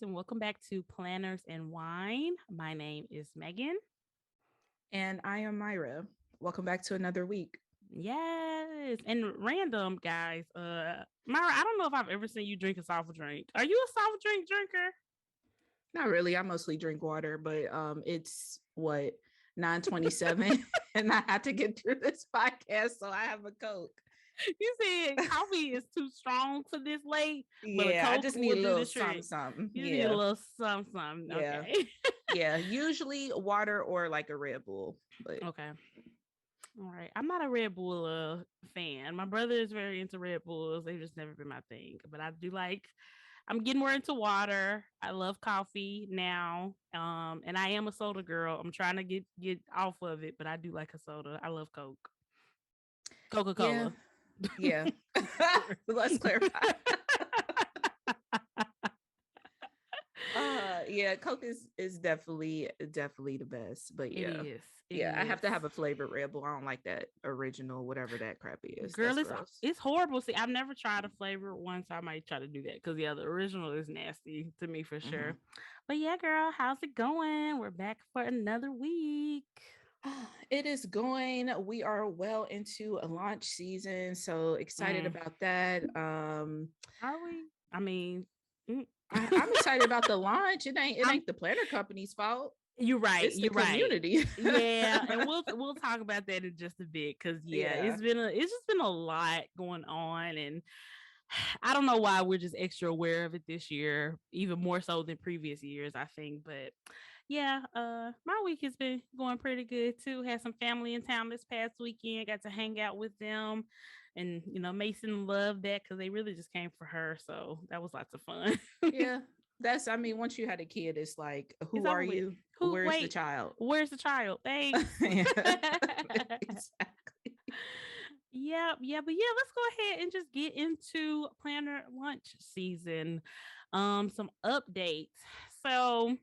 and welcome back to Planners and Wine. My name is Megan. And I am Myra. Welcome back to another week. Yes, and random guys. Myra, I don't know if I've ever seen you drink a soft drink. Are you a soft drink drinker? Not really. I mostly drink water, but it's what 9:27, and I had to get through this podcast, so I have a Coke. You said coffee is too strong for this late, but a Yeah, I Coke just need will a do little the something, trick. something. You just need a Yeah, little something, something. yeah, Okay. yeah. Usually water or like a Red Bull, but Okay. All right. I'm not a Red Bull fan. My brother is very into Red Bulls. They've just never been my thing. But I do like I'm getting more into water. I love coffee now. And I am a soda girl. I'm trying to get off of it, but I do like a soda. I love Coke. yeah, Coca-Cola. yeah. Let's clarify. Yeah, Coke is definitely the best, but It yeah. is. It Yeah, I is. have to have a flavored Red Bull. I don't like that original, whatever that crap is. Girl, That's it's gross. it's horrible. See, I've never tried a flavor once. I might try to do that because yeah, the original is nasty to me for Hmm. sure. But yeah, girl, how's it going? We're back for another week. It is going. We are well into a launch season, so excited Mm, about that. are we? I mean, mm. I'm excited about the launch. It I'm ain't the planner company's fault. You're right. It's the You're right. community. Yeah, and we'll talk about that in just a bit because yeah, Yeah. it's just been a lot going on, and I don't know why we're just extra aware of it this year, even more so than previous years, I think. But yeah, my week has been going pretty good too. Had some family in town this past weekend, got to hang out with them. And Mason loved that because they really just came for her. So that was lots of fun. Yeah. I mean, once you had a kid, it's like, It's who are over with. you? Who Where's the wait, child? where's the child? Thanks. Yeah. Exactly. Yeah, yeah, but yeah, let's go ahead and just get into planner lunch season. Some updates. So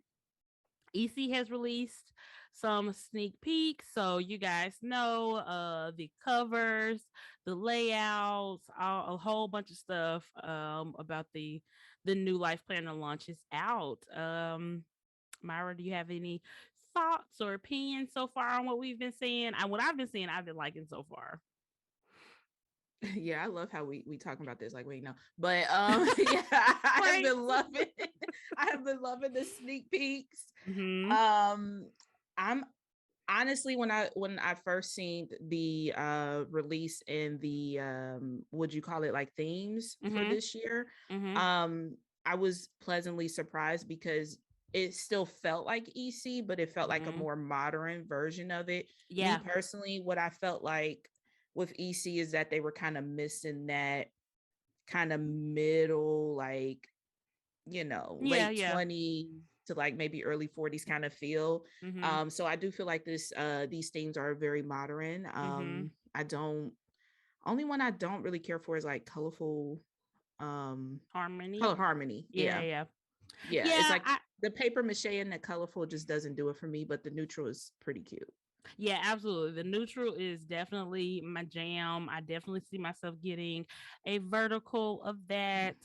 EC has released some sneak peeks, so you guys know the covers, the layouts, a whole bunch of stuff about the new life planner launch is out. Myra, do you have any thoughts or opinions so far on what we've been seeing? What I've been seeing, I've been liking so far. Yeah, I love how we talking about this like we know. But yeah, I have Right. been loving I have been loving the sneak peeks. Mm-hmm. Um I'm honestly when I first seen the release in the would you call it like themes for Mm-hmm. this year, Mm-hmm. um I was pleasantly surprised because it still felt like EC, but it felt like a Mm-hmm. more modern version of it. Me Yeah. personally, what I felt like with EC is that they were kind of missing that kind of middle, like, Yeah. late Yeah. 20s to like maybe early 40s kind of feel. Mm-hmm. So I do feel like these themes are very modern. Mm-hmm. I don't only one I don't really care for is like colorful Harmony. color harmony. Yeah. Yeah. Yeah. Yeah. It's Yeah. like the paper mache and the colorful just doesn't do it for me, but the neutral is pretty cute. Yeah, absolutely. The neutral is definitely my jam. I definitely see myself getting a vertical of that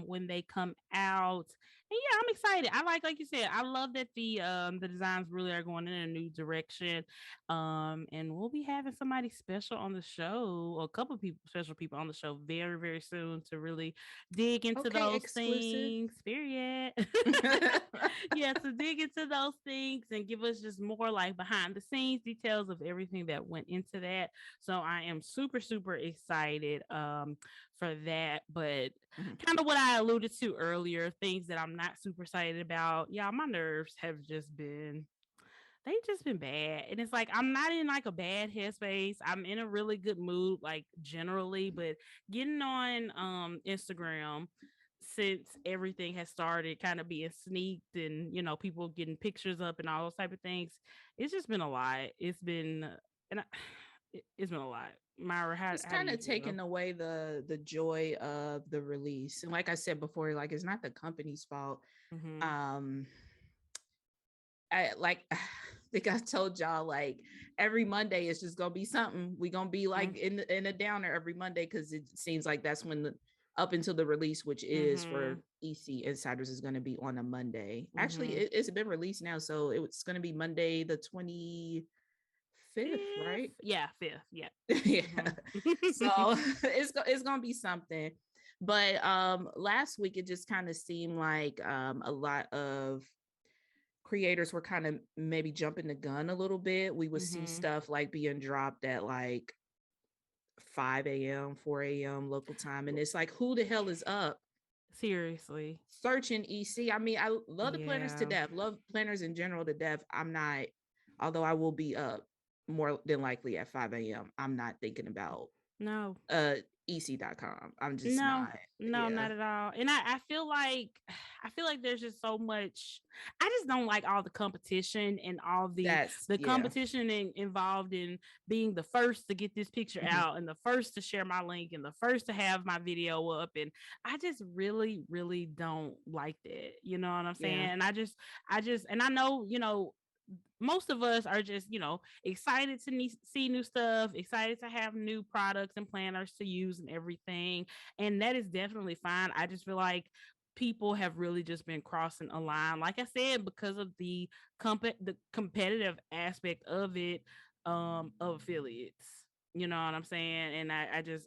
when they come out. And yeah, I'm excited. I like you said, I love that the designs really are going in a new direction. And we'll be having somebody special on the show, or a couple of people special people on the show very, very soon to really dig into Okay, those exclusive. things. Period. Yeah, to dig into those things and give us just more like behind the scenes details of everything that went into that. So I am super, super excited for that. But Mhm. kind of what I alluded to earlier, things that I'm not super excited about. Yeah, my nerves have just been they've just been bad. And it's like I'm not in like a bad headspace. I'm in a really good mood, like generally, but getting on Instagram since everything has started kind of being sneaked and people getting pictures up and all those type of things, it's just been a lot. It's been and I, it's been a lot. Myra, It's how do kind you of feel? taking away the joy of the release. And like I said before, like it's not the company's fault. Mm-hmm. um I like I think I told y'all like every Monday it's just gonna be something. We gonna be like in a downer every Monday because it seems like that's when the up until the release, which is Mm-hmm. for EC Insiders, is going to be on a Monday. Actually, Mm-hmm. it's been released now, so it's going to be Monday the 25th, Fifth. right? Yeah, fifth. Yeah. Yeah. So Mm-hmm. it's gonna be something. But last week it just kind of seemed like a lot of creators were kind of maybe jumping the gun a little bit. We would see Mm-hmm. stuff like being dropped at like 5 a.m., 4 a.m. local time. And it's like, who the hell is up Seriously. searching EC? I mean, I love the planners to Yeah. death, love planners in general to death. I'm not, although I will be up more than likely at 5 a.m., I'm not thinking about No. uh ec.com. I'm just No, not. no, Yeah. not at all. And I feel like there's just so much. I just don't like all the competition and all That's the yeah. competition involved in being the first to get this picture Mhm. out and the first to share my link and the first to have my video up. And I just really, really don't like that. You know what I'm saying? Yeah. And and I know, most of us are just, excited to see new stuff, excited to have new products and planners to use and everything. And that is definitely fine. I just feel like people have really just been crossing a line, like I said, because of the competitive aspect of it, of affiliates. You know what I'm saying? And I just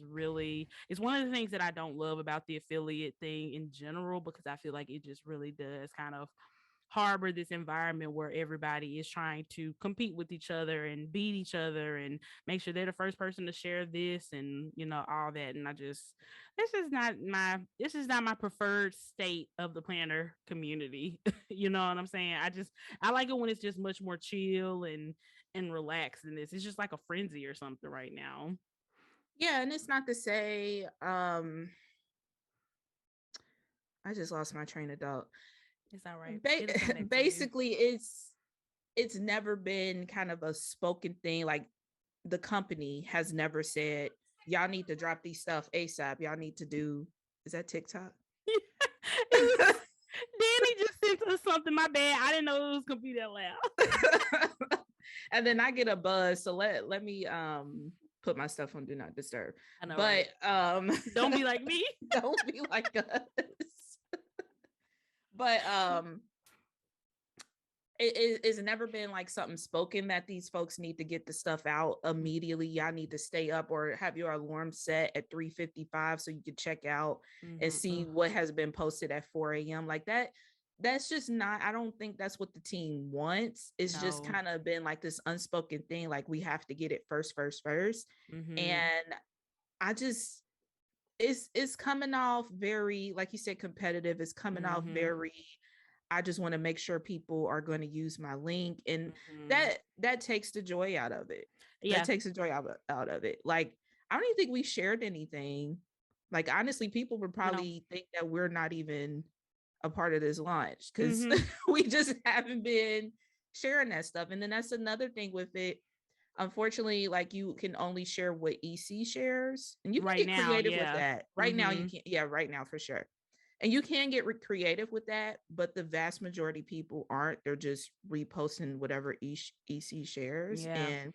really, it's one of the things that I don't love about the affiliate thing in general, because I feel like it just really does kind of harbor this environment where everybody is trying to compete with each other and beat each other and make sure they're the first person to share this and all that. And this is not my preferred state of the planner community. You know what I'm saying? I like it when it's just much more chill and relaxed than this. It's just like a frenzy or something right now. Yeah, and it's not to say I just lost my train of thought. It's all right. It'll come back to you. Basically it's never been kind of a spoken thing. Like the company has never said y'all need to drop these stuff ASAP. Y'all need to do, is that TikTok? It was Danny just sent us something. My bad. I didn't know it was gonna be that loud. And then I get a buzz. So let me put my stuff on do not disturb. I know, But right? Don't be like me. don't be like us. But it's never been like something spoken that these folks need to get the stuff out immediately. Y'all need to stay up or have your alarm set at 3:55 so you can check out and see Mm-hmm. what has been posted at 4 a.m. like that. That's just not, I don't think that's what the team wants. It's just No. kind of been like this unspoken thing, like we have to get it first. Mm-hmm. And I just, it's coming off very, like you said, competitive. It's coming off Mm-hmm. very, I just want to make sure people are going to use my link. And Mm-hmm. that takes the joy out of it. That Yeah. takes the joy out of it. Like, I don't even think we shared anything. Like, honestly, people would No. probably think that we're not even a part of this launch because Mm-hmm. we just haven't been sharing that stuff. And then that's another thing with it. Unfortunately, like you can only share what EC shares, and you can Right get now, creative with yeah. that. Right now, you Mm-hmm. can't. Yeah, right now for sure. And you can get creative with that, but the vast majority of people aren't. They're just reposting whatever EC shares, Yeah. and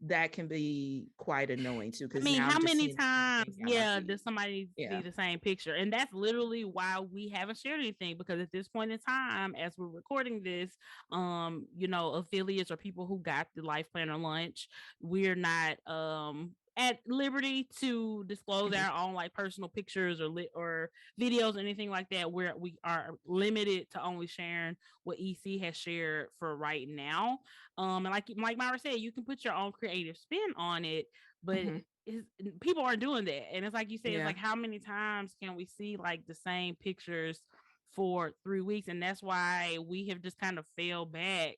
that can be quite annoying too. I Because mean, now how I'm just many seeing the same thing times, on my yeah, feed. does somebody Yeah. see the same picture? And that's literally why we haven't shared anything, because at this point in time, as we're recording this, affiliates or people who got the Life Planner lunch, we're not at liberty to disclose Mhm. our own like personal pictures or videos or anything like that, where we are limited to only sharing what EC has shared for right now. And like Myra said, you can put your own creative spin on it, but Mhm. people aren't doing that. And it's like you said, it's Yeah. like, how many times can we see like the same pictures for 3 weeks? And that's why we have just kind of fell back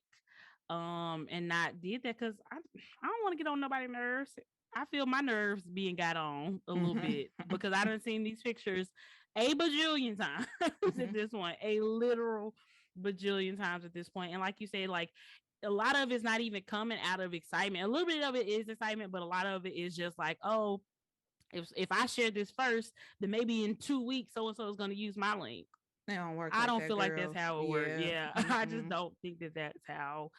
and not did that, because I don't want to get on nobody's nerves. I feel my nerves being got on a little Mhm. bit because I done seen these pictures a bajillion times at Mhm. this point, a literal bajillion times at this point. And like you said, like a lot of it's not even coming out of excitement. A little bit of it is excitement, but a lot of it is just like, oh, if I share this first, then maybe in 2 weeks so and so is going to use my link. They don't work I like don't that, feel like that's girl. how it works. Yeah. Yeah, I just Mm-mm. don't think that that's how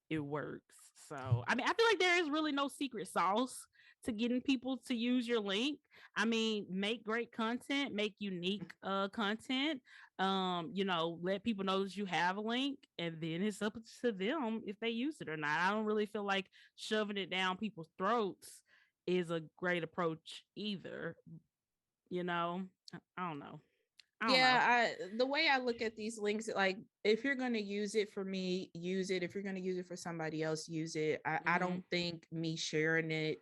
it works. So I mean, I feel like there is really no secret sauce to getting people to use your link. I mean, make great content, make unique content. Let people know that you have a link, and then it's up to them if they use it or not. I don't really feel like shoving it down people's throats is a great approach either. You know, I don't know. I don't know. Yeah, the way I look at these links, like if you're going to use it for me, use it. If you're going to use it for somebody else, use it. I Mm-hmm. don't think me sharing it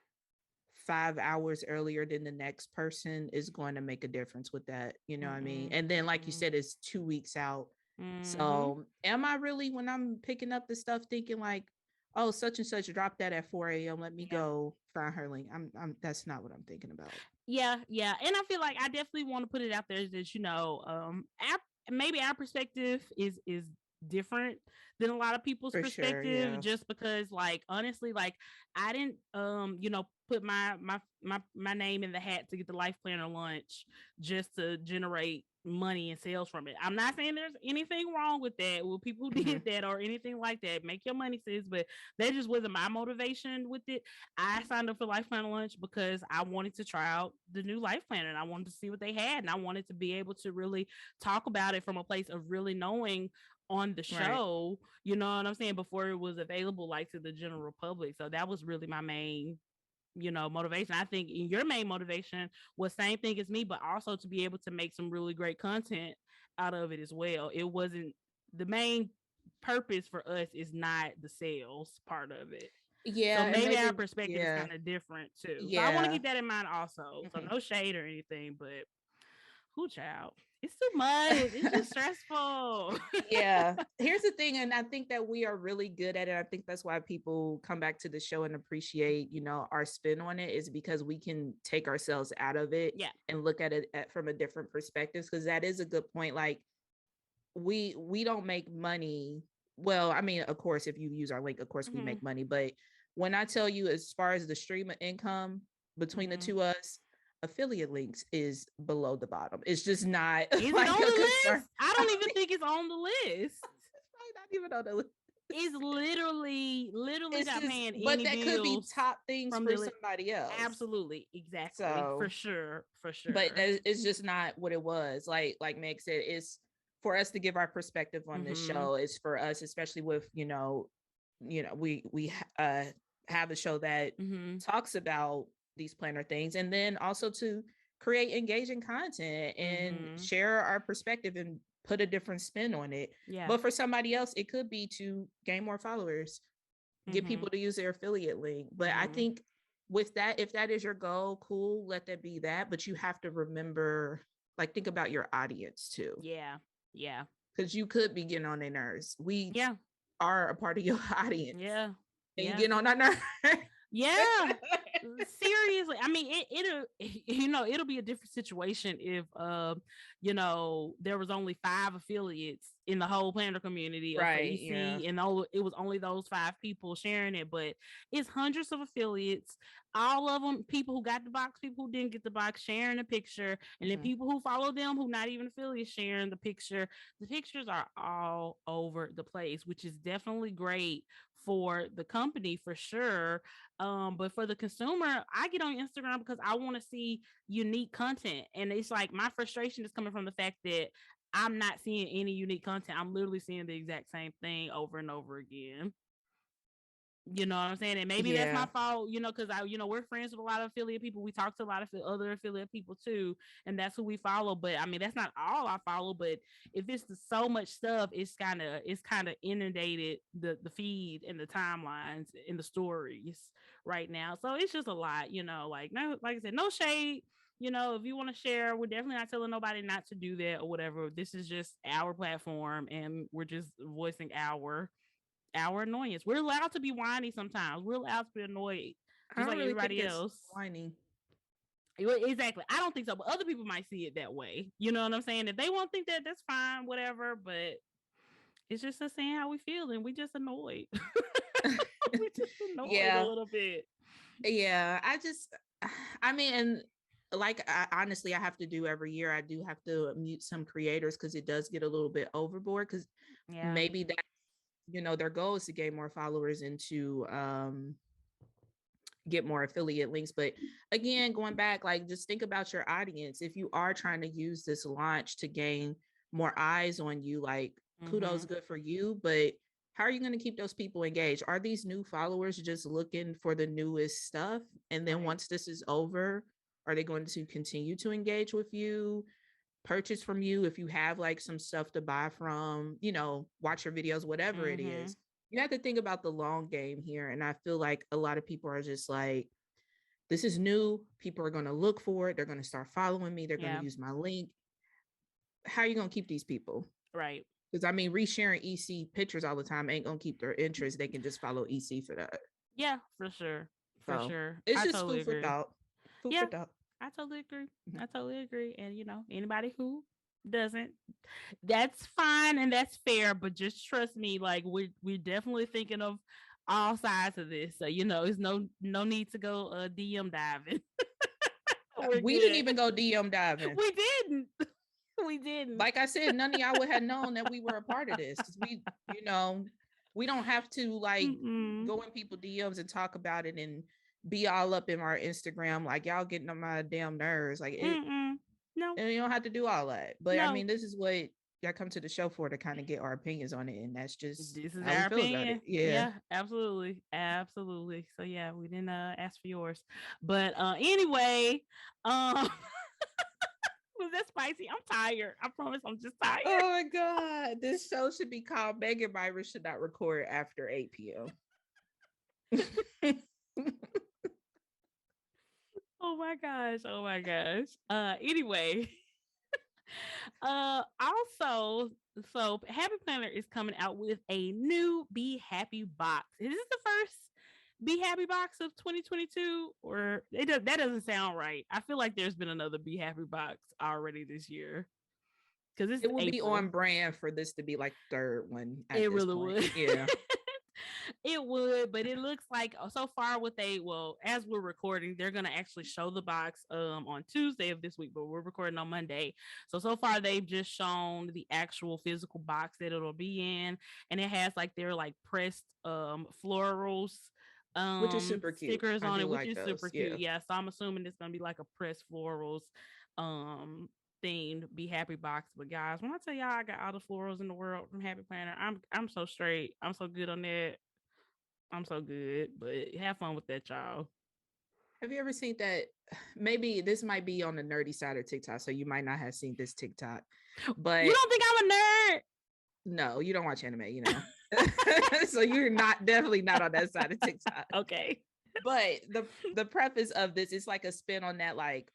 5 hours earlier than the next person is going to make a difference with that. You know what I mean? Mm-mm. And then, like you Mm-mm. said, it's 2 weeks out. Mm-hmm. So, am I really, when I'm picking up the stuff, thinking like, oh, such and such dropped that at 4 a.m. Let me Yeah. go find her link. That's not what I'm thinking about. Yeah, yeah. And I feel like I definitely want to put it out there that, maybe our perspective is different than a lot of people's For sure. perspective, Yeah. just because, like, honestly, like, I didn't put my name in the hat to get the life planner lunch just to generate money and sales from it. I'm not saying there's anything wrong with that, with people who Mm-hmm. did that or anything like that. Make your money, sis, but that just wasn't my motivation with it. I signed up for Life Planner Lunch because I wanted to try out the new Life Planner, and I wanted to see what they had, and I wanted to be able to really talk about it from a place of really knowing on the Right. show, you know what I'm saying, before it was available like to the general public. So that was really my main motivation. I think your main motivation was same thing as me, but also to be able to make some really great content out of it as well. It wasn't the main purpose for us is not the sales part of it. So Yeah. And maybe our maybe, perspective is yeah. kind of different too. So I want to Yeah. keep that in mind also. So Mhm. no shade or anything, but who child? It's too much. It's just stressful. Yeah. Here's the thing, and I think that we are really good at it. I think that's why people come back to the show and appreciate, our spin on it, is because we can take ourselves out of it Yeah. and look at it from a different perspective. Because that is a good point. Like we don't make money. Well, I mean, of course, if you use our link, of course we Mm-hmm. make money. But when I tell you, as far as the stream of income between the Mm-hmm. two of us, affiliate links is below the bottom. It's just not Is it like on a the concern. list? I I don't even mean, think it's on the list. it's probably not even on the list. Is literally It's not just, paying but any that could be bills top things from for the list. somebody else. Absolutely, exactly, for So, sure, for but sure. it's just not what it was. Like Meg said, it's for us to give our perspective on this Mm-hmm. show. It's for us, especially with we have a show that Mm-hmm. talks about these planner things, and then also to create engaging content and Mm-hmm. share our perspective and put a different spin on it. Yeah. But for somebody else, it could be to gain more followers, get Mm-hmm. people to use their affiliate link. But I Mm-hmm. think with that, if that is your goal, cool, let that be that. But you have to remember, like, think about your audience too, Yeah. Yeah. because you could be getting on their nerves. We Yeah. are a part of your audience, Yeah. and you Yeah. getting on our nerves. Yeah. Seriously, I mean, it'll be a different situation if there was only 5 affiliates in the whole planner community for Right. Yeah. EC, and it was only those 5 people sharing it. But it's hundreds of affiliates, all of them people who got the box, people who didn't get the box, sharing the picture, and then Mhm. people who follow them who not even affiliates sharing the picture. The pictures are all over the place, which is definitely great for the company for sure. But for the consumer, I get on Instagram because I want to see unique content. And it's like my frustration is coming from the fact that I'm not seeing any unique content. I'm literally seeing the exact same thing over and over again. You know what I'm saying? And maybe that's my Yeah. fault, because we're friends with a lot of affiliate people. We talk to a lot of other affiliate people too, and that's who we follow. But I mean, that's not all I follow. But if it's so much stuff, it's kind of inundated the feed and the timelines and the stories right now. So it's just a lot, like no, like I said, no shade. If you want to share, we're definitely not telling nobody not to do that or whatever. This is just our platform, and we're just voicing our annoyance. We're allowed to be whiny sometimes. We're allowed to be annoyed, I just don't like really think everybody it's else. whiny. Exactly. I don't think so, but other people might see it that way. You know what I'm saying? If they won't think that, that's fine, whatever. But it's just us saying how we feel, and we just annoyed. We just annoyed a Yeah. little bit. Yeah. I mean, and like, honestly, I have to do every year. I do have to mute some creators because it does get a little bit overboard. Because Yeah. maybe that, their goal is to gain more followers and to get more affiliate links. But again, going back, like just think about your audience. If you are trying to use this launch to gain more eyes on you, like kudos, good for you. But how are you going to keep those people engaged? Are these new followers just looking for the newest stuff? And then once this is over, are they going to continue to engage with you, purchase from you if you have like some stuff to buy from, watch your videos, whatever it is? You have to think about the long game here. And I feel like a lot of people are just like, this is new. People are going to look for it. They're going to start following me. They're going to use my link. How are you going to keep these people? Right. Because I mean, resharing EC pictures all the time ain't going to keep their interest. They can just follow EC for that. Yeah, for sure. For sure. It's I just totally food for agree. thought. Food for thought. I totally agree. I totally agree. And anybody who doesn't, that's fine and that's fair. But just trust me, like we're definitely thinking of all sides of this. So it's no need to go DM diving. We didn't even go DM diving. We didn't. We didn't. Like I said, none of y'all would have known that we were a part of this, because we don't have to like go in people DMs and talk about it and be all up in our Instagram like y'all getting on my damn nerves. Like no, and you don't have to do all that. But I mean, this is what y'all come to the show for, to kind of get our opinions on it, and that's just this is how our we feel opinion. about it. Yeah, absolutely. So yeah, we didn't ask for yours, but anyway, was that spicy? I'm tired. I promise, I'm just tired. Oh my god, this show should be called Megan Myra Should Not Record After 8 p.m. Oh my gosh. Anyway. Also, so Happy Planner is coming out with a new Be Happy box. Is this the first Be Happy box of 2022? Or that doesn't sound right. I feel like there's been another Be Happy box already this year. Because it will be on brand for this to be like third one. It really would. Yeah. It would, but it looks like so far as we're recording, they're gonna actually show the box on Tuesday of this week, but we're recording on Monday. So far they've just shown the actual physical box that it'll be in, and it has like their like pressed florals which is super cute stickers on it, which like is those. super cute. Yeah, so I'm assuming it's gonna be like a pressed florals themed Be Happy box. But guys, when I tell y'all I got all the florals in the world from Happy Planner, I'm so straight. I'm so good on that. I'm so good, but have fun with that, y'all. Have you ever seen that? Maybe this might be on the nerdy side of TikTok, so you might not have seen this TikTok. But you don't think I'm a nerd? No, you don't watch anime, so you're definitely not on that side of TikTok. Okay. But the preface of this is like a spin on that, like,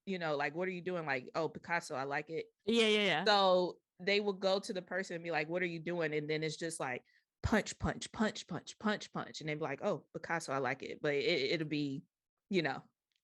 like, what are you doing? Like, oh, Picasso, I like it. Yeah. So they will go to the person and be like, what are you doing? And then it's just like punch, punch, punch, punch, punch, punch. And they'd be like, oh, Picasso, I like it. But it'll be,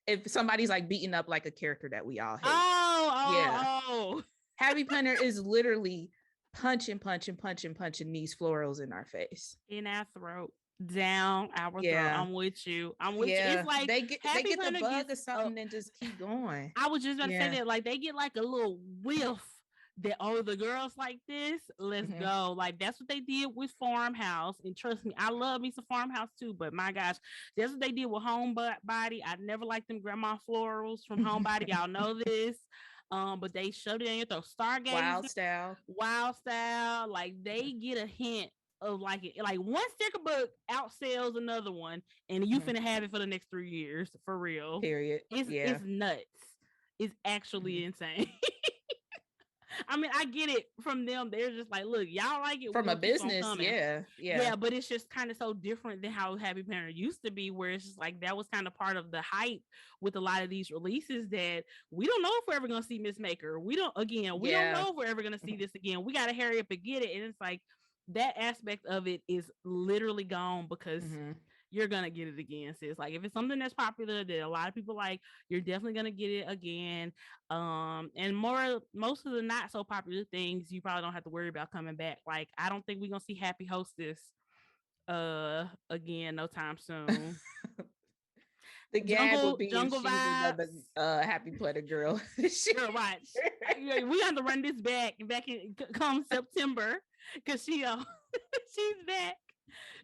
if somebody's like beating up like a character that we all hate. Oh. Happy Planner is literally punching these florals in our face. In our throat. Down our throat. I'm with you. You. It's like they get the bug or something and just keep going. I was just about to say that, like they get like a little whiff that, oh, the girls like this, let's go. Like that's what they did with Farmhouse. And trust me, I love me some Farmhouse too, but my gosh, that's what they did with Homebody. I never liked them grandma florals from Homebody. Y'all know this. But they shoved it in your throat. Stargaze, Wild Style. Like they get a hint of like one sticker book outsells another one, and you finna have it for the next 3 years for real. Period. It's nuts. It's actually insane. I mean, I get it from them. They're just like, look, y'all like it from a business, yeah. But it's just kind of so different than how Happy Planner used to be, where it's just like that was kind of part of the hype with a lot of these releases that we don't know if we're ever gonna see Miss Maker. We don't know if we're ever gonna see this again. We gotta hurry up and get it, and it's like that aspect of it is literally gone because. You're gonna get it again, sis. Like if it's something that's popular that a lot of people like, you're definitely gonna get it again. And most of the not so popular things you probably don't have to worry about coming back. Like I don't think we're gonna see Happy Hostess again no time soon. The gag will be Jungle Vibes. Happy Planner girl. Girl, watch. We got to run this back in come September because she's back.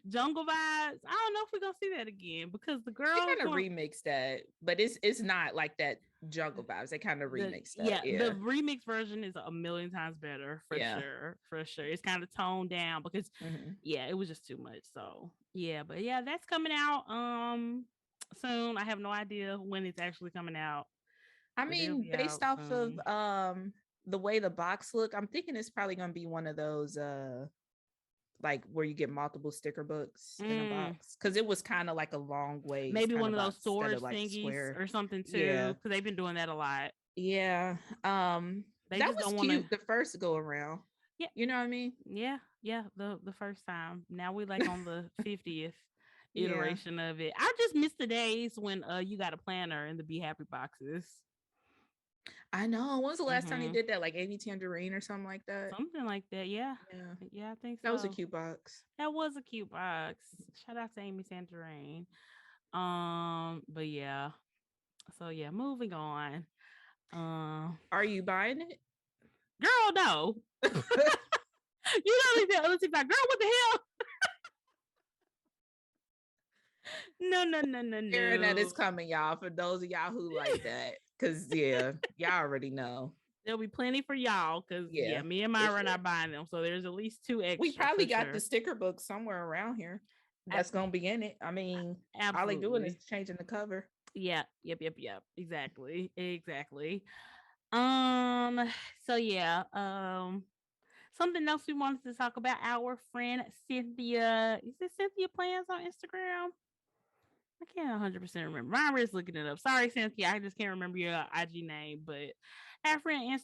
Jungle vibes. I don't know if we're gonna see that again because the They girls kind of going remixed that, but it's not like that jungle vibes. They kind of remixed that. the Yeah. remix version is a million times better for Yeah. sure. For sure. It's kind of toned down because Hmm. yeah, it was just too much. So yeah, but yeah, that's coming out soon. I have no idea when it's actually coming out, I but it'll mean, be based out off of soon. the way the box look, I'm thinking it's probably gonna be one of those like where you get multiple sticker books in a Mm, box. Cause it was kind of like a long ways maybe kind one of of those box instead storage of like thingies square. or something Yeah. too, because they've been doing that a lot. Yeah. They That just was don't want to. cute the first go around. Yeah, You know what I mean? yeah, yeah. The first time. Now we like on the 50th Yeah. iteration of it. I just miss the days when you got a planner in the Be Happy boxes. I know. When was the last time you Mm-hmm. did that? Like Amy Tangerine or something like that? Something like that. Yeah. Yeah. Yeah, I think That was a so. cute box. That was a cute box. Shout out to Amy Santorain. But yeah. So yeah, moving on. Are you buying it? Girl, no. You know these other TikTok, girl, what the hell? No, no, no, no, Sharing that is no. coming, y'all, for those of y'all who like that. Cause yeah, y'all already know. There'll be plenty for y'all because yeah, Yeah, me and for Myra are sure. not buying them. So there's at least two We extra probably for got the sure. sticker book somewhere around here I, that's gonna be in it. I mean, all they doing is absolutely. changing the cover. Yeah. Yep. Yep. Yep. Exactly. Exactly. Um. So yeah. Something else we wanted to talk about. Our friend Cynthia. Is it Cynthia Plans on Instagram? I can't 100% remember. Myra's looking it up. Sorry, Cynthia. I just can't remember your IG name. But our friend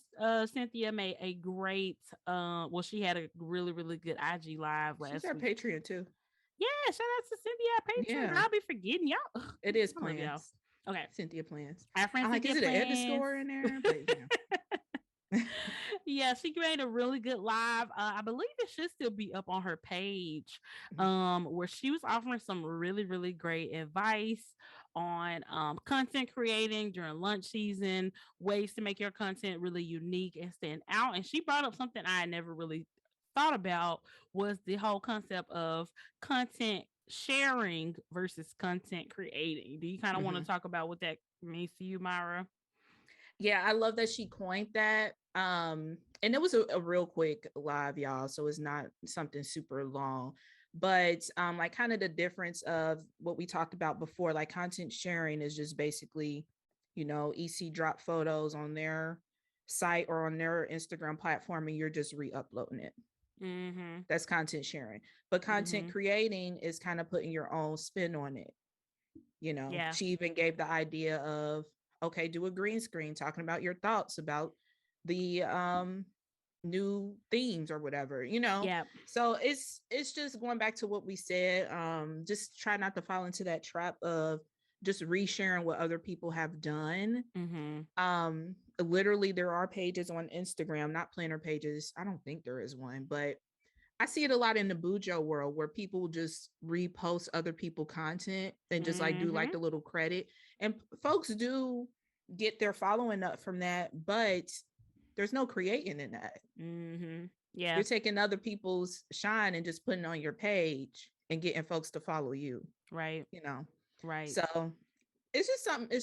Cynthia made a great, well, she had a really, really good IG live She's last our week. Patreon too. Yeah, shout out to Cynthia, our patron. Girl, Yeah, I'll be forgetting y'all. Ugh, it is I love y'all. plans. Okay. Cynthia plans. Our friend I'm like, is Cynthia it an Plans. underscore in there? But you know. Yeah, she made a really good live. I believe it should still be up on her page, where she was offering some really, really great advice on content creating during lunch season, ways to make your content really unique and stand out. And she brought up something I never really thought about was the whole concept of content sharing versus content creating. Do you kind of want to Mhm. talk about what that means to you, Myra? Yeah, I love that she coined that. And it was a real quick live, y'all. So it's not something super long. But like kind of the difference of what we talked about before, like content sharing is just basically, EC drop photos on their site or on their Instagram platform and you're just re-uploading it. Mm-hmm. That's content sharing. But content Mm-hmm. creating is kind of putting your own spin on it. Yeah. She even gave the idea of, okay, do a green screen talking about your thoughts about the new themes or whatever. Yeah. So it's just going back to what we said. Just try not to fall into that trap of just resharing what other people have done. Mm-hmm. Literally there are pages on Instagram, not planner pages. I don't think there is one, but I see it a lot in the Bujo world where people just repost other people content and just like do Mm-hmm. like the little credit. And folks do get their following up from that, but there's no creating in that. Mm-hmm. Yeah. You're taking other people's shine and just putting on your page and getting folks to follow you, Right. you know. Right. So it's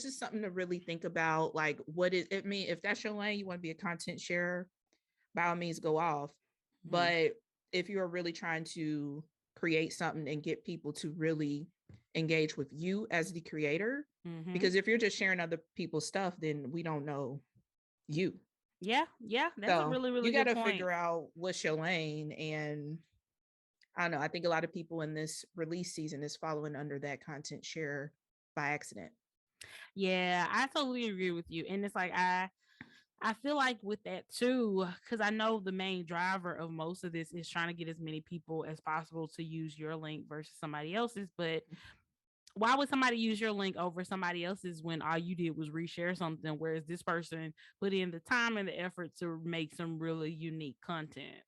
just something to really think about. Like what is it mean if that's your lane, you want to be a content sharer, by all means go off. Mm-hmm. But if you're really trying to create something and get people to really engage with you as the creator, Mm-hmm. because if you're just sharing other people's stuff, then we don't know you. Yeah. Yeah. That's a So really, you really got good to point. figure out what's your lane. And I don't know. I think a lot of people in this release season is following under that content share by accident. Yeah, I totally agree with you. And it's like I feel like with that too, because I know the main driver of most of this is trying to get as many people as possible to use your link versus somebody else's. But why would somebody use your link over somebody else's when all you did was reshare something, whereas this person put in the time and the effort to make some really unique content?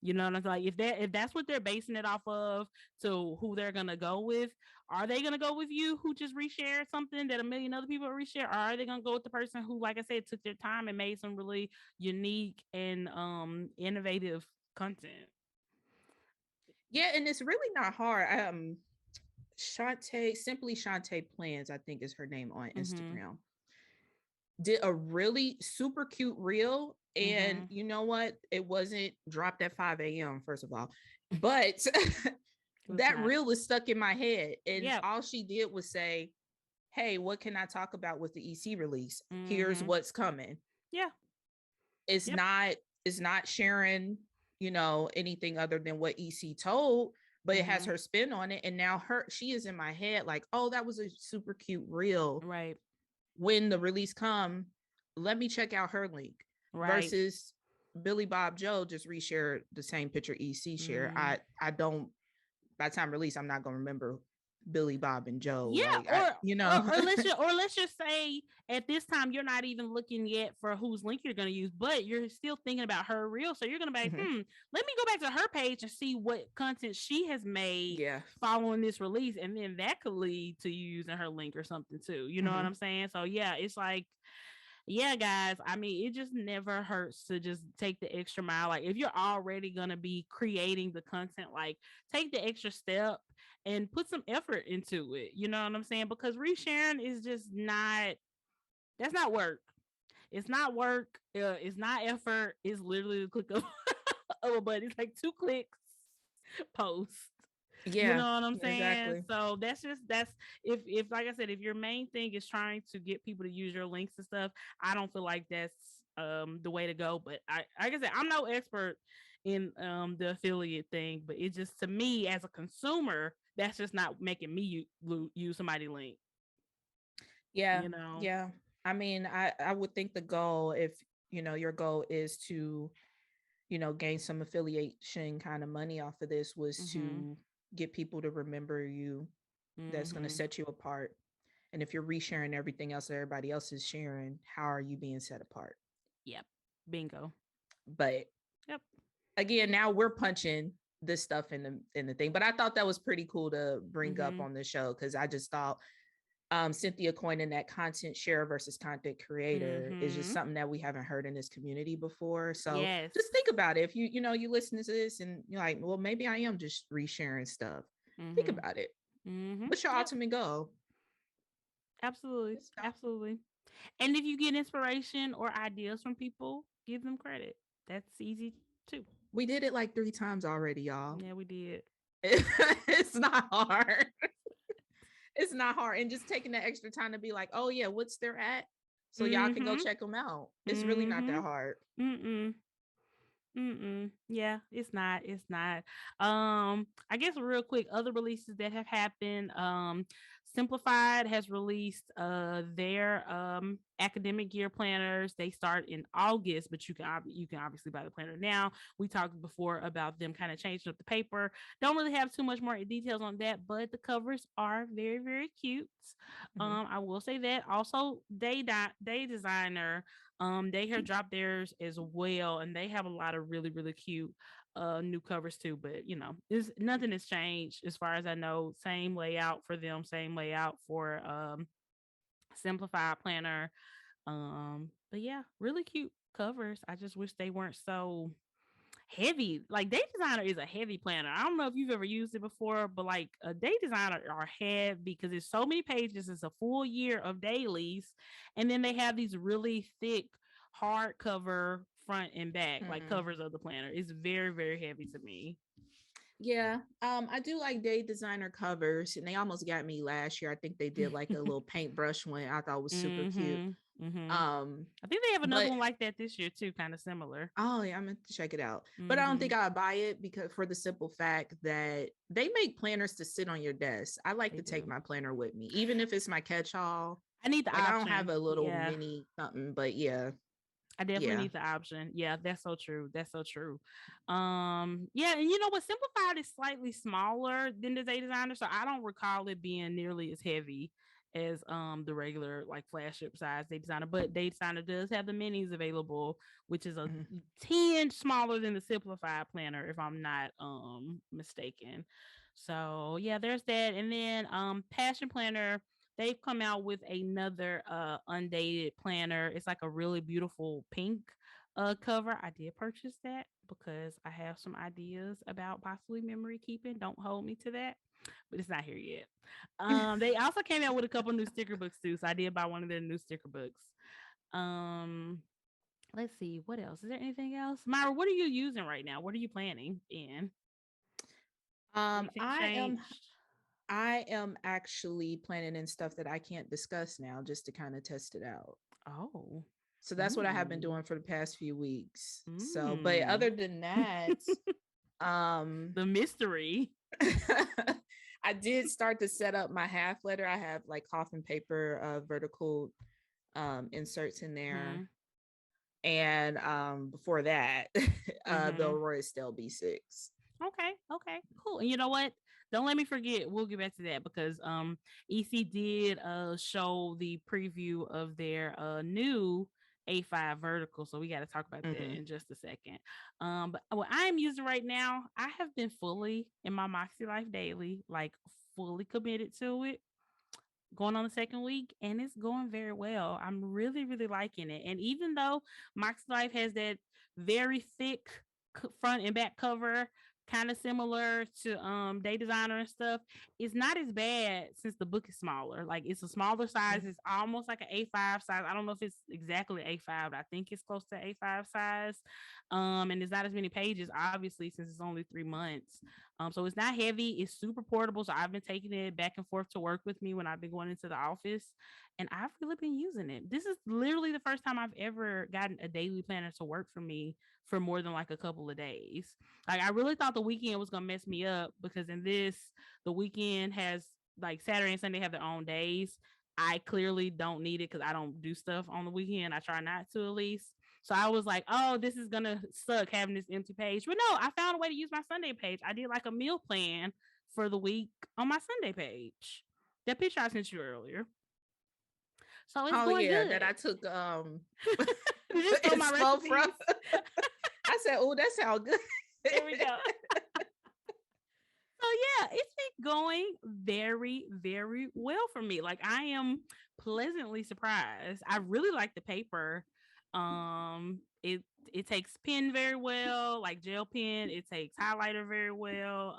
You know what I'm saying? Like if that's what they're basing it off of to who they're gonna go with, are they gonna go with you who just reshared something that a million other people reshare? Or are they gonna go with the person who, like I said, took their time and made some really unique and innovative content? Yeah, and it's really not hard. Shantae, simply Shantae Plans, I think is her name on Mhm. Instagram, did a really super cute reel. And Mhm. you know what? It wasn't dropped at 5 a.m., first of all. But It was that not. reel was stuck in my head. And Yep. all she did was say, hey, what can I talk about with the EC release? Here's Mhm. what's coming. Yeah. It's Yep. not, it's not sharing, anything other than what EC told, but it has Mhm. her spin on it. And now she is in my head like, oh, that was a super cute reel. Right. When the release come, let me check out her link Right. versus Billy Bob Joe just reshared the same picture EC share. Mm. I don't, by the time release, I'm not gonna remember Billy Bob and Joe. Yeah, Like or or let's just say at this time you're not even looking yet for whose link you're going to use, but you're still thinking about her reel. So you're going to be like, Mhm. let me go back to her page and see what content she has made Yeah. following this release, and then that could lead to you using her link or something too. You know what Mhm. I'm saying? So yeah, it's like, yeah, guys, I mean, it just never hurts to just take the extra mile. Like, if you're already going to be creating the content, like, take the extra step and put some effort into it. You know what I'm saying? Because resharing is just not, that's not work. It's not work. It's not effort. It's literally the click of, of a button. It's like 2 clicks, post. You Yeah. know what I'm saying? Exactly. So that's if like I said, if your main thing is trying to get people to use your links and stuff, I don't feel like that's the way to go. But I like I said, I'm no expert in the affiliate thing, but it just, to me as a consumer, that's just not making me use somebody link, Yeah. you know. Yeah. I mean, I would think the goal, if your goal is to gain some affiliation kind of money off of this, was Mhm. to get people to remember you. That's going to Mhm. set you apart. And if you're resharing everything else that everybody else is sharing, how are you being set apart? Yep. Bingo. But Yep. again, now we're punching this stuff in the thing. But I thought that was pretty cool to bring up Mhm. on the show, because I just thought Cynthia coining that content share versus content creator is just Mhm. something that we haven't heard in this community before. So Yes. just think about it. If you listen to this and you're like, well, maybe I am just resharing stuff. Think Mhm. about it. Mhm. What's your Yep. ultimate goal? Absolutely. Absolutely. And if you get inspiration or ideas from people, give them credit. That's easy too. We did it like 3 times already, y'all. Yeah, we did. It's not hard. It's not hard. And just taking that extra time to be like, oh yeah, what's their at? So y'all can go Mm-hmm. check them out. It's really not Mm-hmm. that hard. Mm-mm. Mm-mm. Yeah, it's not. It's not. I guess real quick, other releases that have happened. Simplified has released their academic year planners. They start in August, but you can obviously buy the planner now. We talked before about them kind of changing up the paper. Don't really have too much more details on that, but the covers are very, very cute. Mhm. I will say that. Also, Day Designer, they have dropped theirs as well, and they have a lot of really, really cute new covers too. But it's nothing has changed as far as I know. Same layout for them, same layout for Simplified Planner. But yeah, really cute covers. I just wish they weren't so heavy. Like, Day Designer is a heavy planner. I don't know if you've ever used it before, but like a Day Designer are heavy because it's so many pages. It's a full year of dailies, and then they have these really thick hardcover front and back, like Mm. covers of the planner. It's very, very heavy to me. Yeah, I do like day designer covers, and they almost got me last year. I think they did like a little paintbrush one. I thought was super cute. Mm-hmm. Mm-hmm. Um, I think they have another but one like that this year too, kind of similar. oh yeah, I'm gonna check it out. But I don't Mm-hmm. think I'll buy it, because for the simple fact that they make planners to sit on your desk. I like They to take do. my planner with me, even if it's my catch-all. I need the Like I don't have option. a little Yeah. mini something, but yeah, I definitely yeah. need the option. Yeah, that's so true. That's so true. Yeah, and you know what? Simplified is slightly smaller than the Day Designer, so I don't recall it being nearly as heavy as the regular like flagship size Day Designer. But Day Designer does have the minis available, which is a Mhm. tinge smaller than the Simplified planner, if I'm not mistaken. So yeah, there's that. And then Passion Planner, they've come out with another undated planner. It's like a really beautiful pink cover. I did purchase that. because I have some ideas about possibly memory keeping. Don't hold me to that, but it's not here yet. They also came out with a couple new sticker books too, so I did buy one of their new sticker books. Um, let's see what else. Is there anything else, Myra? What are you using right now? What are you planning in? Um, Anything I am changed? I am actually planning in stuff that I can't discuss now just to kind of test it out. Oh, So that's what I have been mm, doing for the past few weeks. So, but mm. other than that, um The mystery. I did start to set up my half letter. I have like coffin paper vertical inserts in there. Mm-hmm. And before that, the Mm-hmm. Aurora Estelle B6. Okay, okay, cool. And you know what? Don't let me forget. We'll get back to that because EC did show the preview of their new A5 vertical. So we got to talk about that Mm-hmm. in just a second. But what I'm using right now, I have been fully in my Moxie Life daily, like fully committed to it, going on the second week, and it's going very well. I'm really, really liking it. And even though Mox Life has that very thick front and back cover, kind of similar to Day Designer and stuff, it's not as bad since the book is smaller. Like it's a smaller size. It's almost like an A5 size. I don't know if it's exactly A5, but I think it's close to A5 size. And there's not as many pages, obviously, since it's only 3 months. So it's not heavy. It's super portable. So I've been taking it back and forth to work with me when I've been going into the office, and I've really been using it. This is literally the first time I've ever gotten a daily planner to work for me for more than like a couple of days. Like I really thought the weekend was gonna mess me up because in this, the weekend has like Saturday and Sunday have their own days. I clearly don't need it because I don't do stuff on the weekend. I try not to at least. So I was like, oh, this is gonna suck having this empty page. But no, I found a way to use my Sunday page. I did like a meal plan for the week on my Sunday page. That picture I sent you earlier. So it's Oh going yeah, that good. I took You just stole my inspo from. recipes. I said, "Oh, that sounds good." There we go. So yeah, it's been going very, very well for me. Like I am pleasantly surprised. I really like the paper. It takes pen very well, like gel pen. It takes highlighter very well.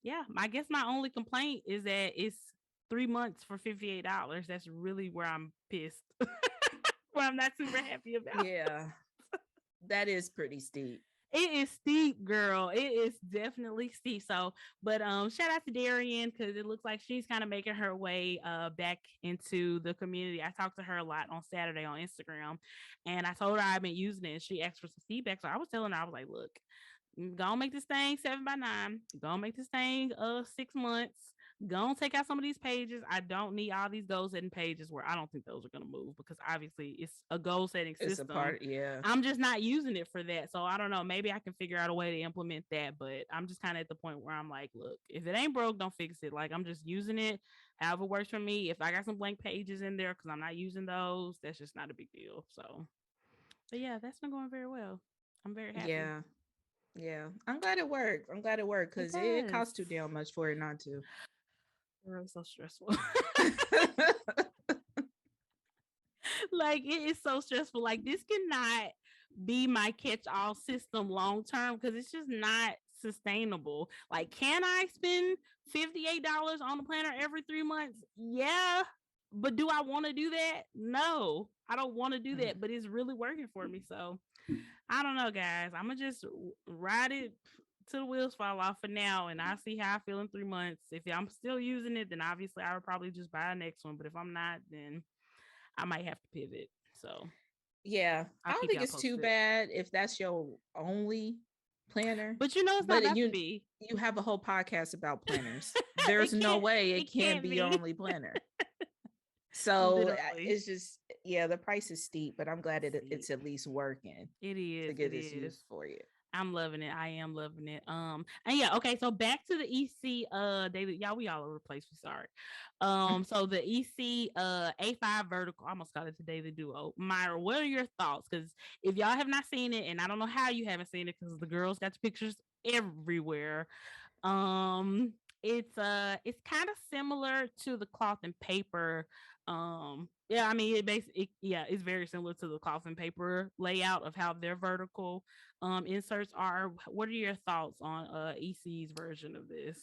Yeah, I guess my only complaint is that it's 3 months for $58. That's really where I'm pissed. Where I'm not super happy about. Yeah, that is pretty steep. It is steep, girl. It is definitely steep. So, but shout out to Darian because it looks like she's kind of making her way back into the community. I talked to her a lot on Saturday on Instagram, and I told her I've been using it. And she asked for some feedback, so I was telling her I was like, "Look, go make this thing 7x9. Go make this thing 6 months. Go take out some of these pages. I don't need all these goal setting pages where I don't think those are going to move because obviously it's a goal setting It's a system. part, yeah, I'm just not using it for that. So I don't know. Maybe I can figure out a way to implement that. But I'm just kind of at the point where I'm like, look, if it ain't broke, don't fix it. Like I'm just using it however works for me. If I got some blank pages in there because I'm not using those, that's just not a big deal. So, but yeah, that's been going very well. I'm very happy. yeah, yeah. I'm glad it worked. I'm glad it worked It because it does. costs too damn much for it not to. It's so stressful. Like it is so stressful. Like this cannot be my catch-all system long term because it's just not sustainable. Like, can I spend $58 on a planner every 3 months? Yeah. But do I want to do that? No, I don't want to do Mm. that, but it's really working for me. So I don't know, guys. I'm gonna just ride it till the wheels fall off for now, and I'll see how I feel in 3 months. If I'm still using it, then obviously I would probably just buy a next one. But if I'm not, then I might have to pivot. So Yeah, I I'll don't keep think y'all it's too posted. bad if that's your only planner, But you know, it's not but about to be. you have a whole podcast about planners. There's It no can't. way It it can can't be your be. only planner. So Literally. it's just, yeah, the price is steep, but I'm glad It's it's steep. at least working It to is. get It this is. used for you. I'm loving it. I am loving it. And yeah, okay. So back to the EC daily. Y'all, we all over the place. We sorry. So the EC A5 vertical, I almost called it the daily duo. Myra, what are your thoughts? Because if y'all have not seen it, and I don't know how you haven't seen it because the girls got the pictures everywhere. Um, it's kind of similar to the cloth and paper Yeah, I mean, it basically, yeah, it's very similar to the cloth and paper layout of how their vertical inserts are. What are your thoughts on EC's version of this?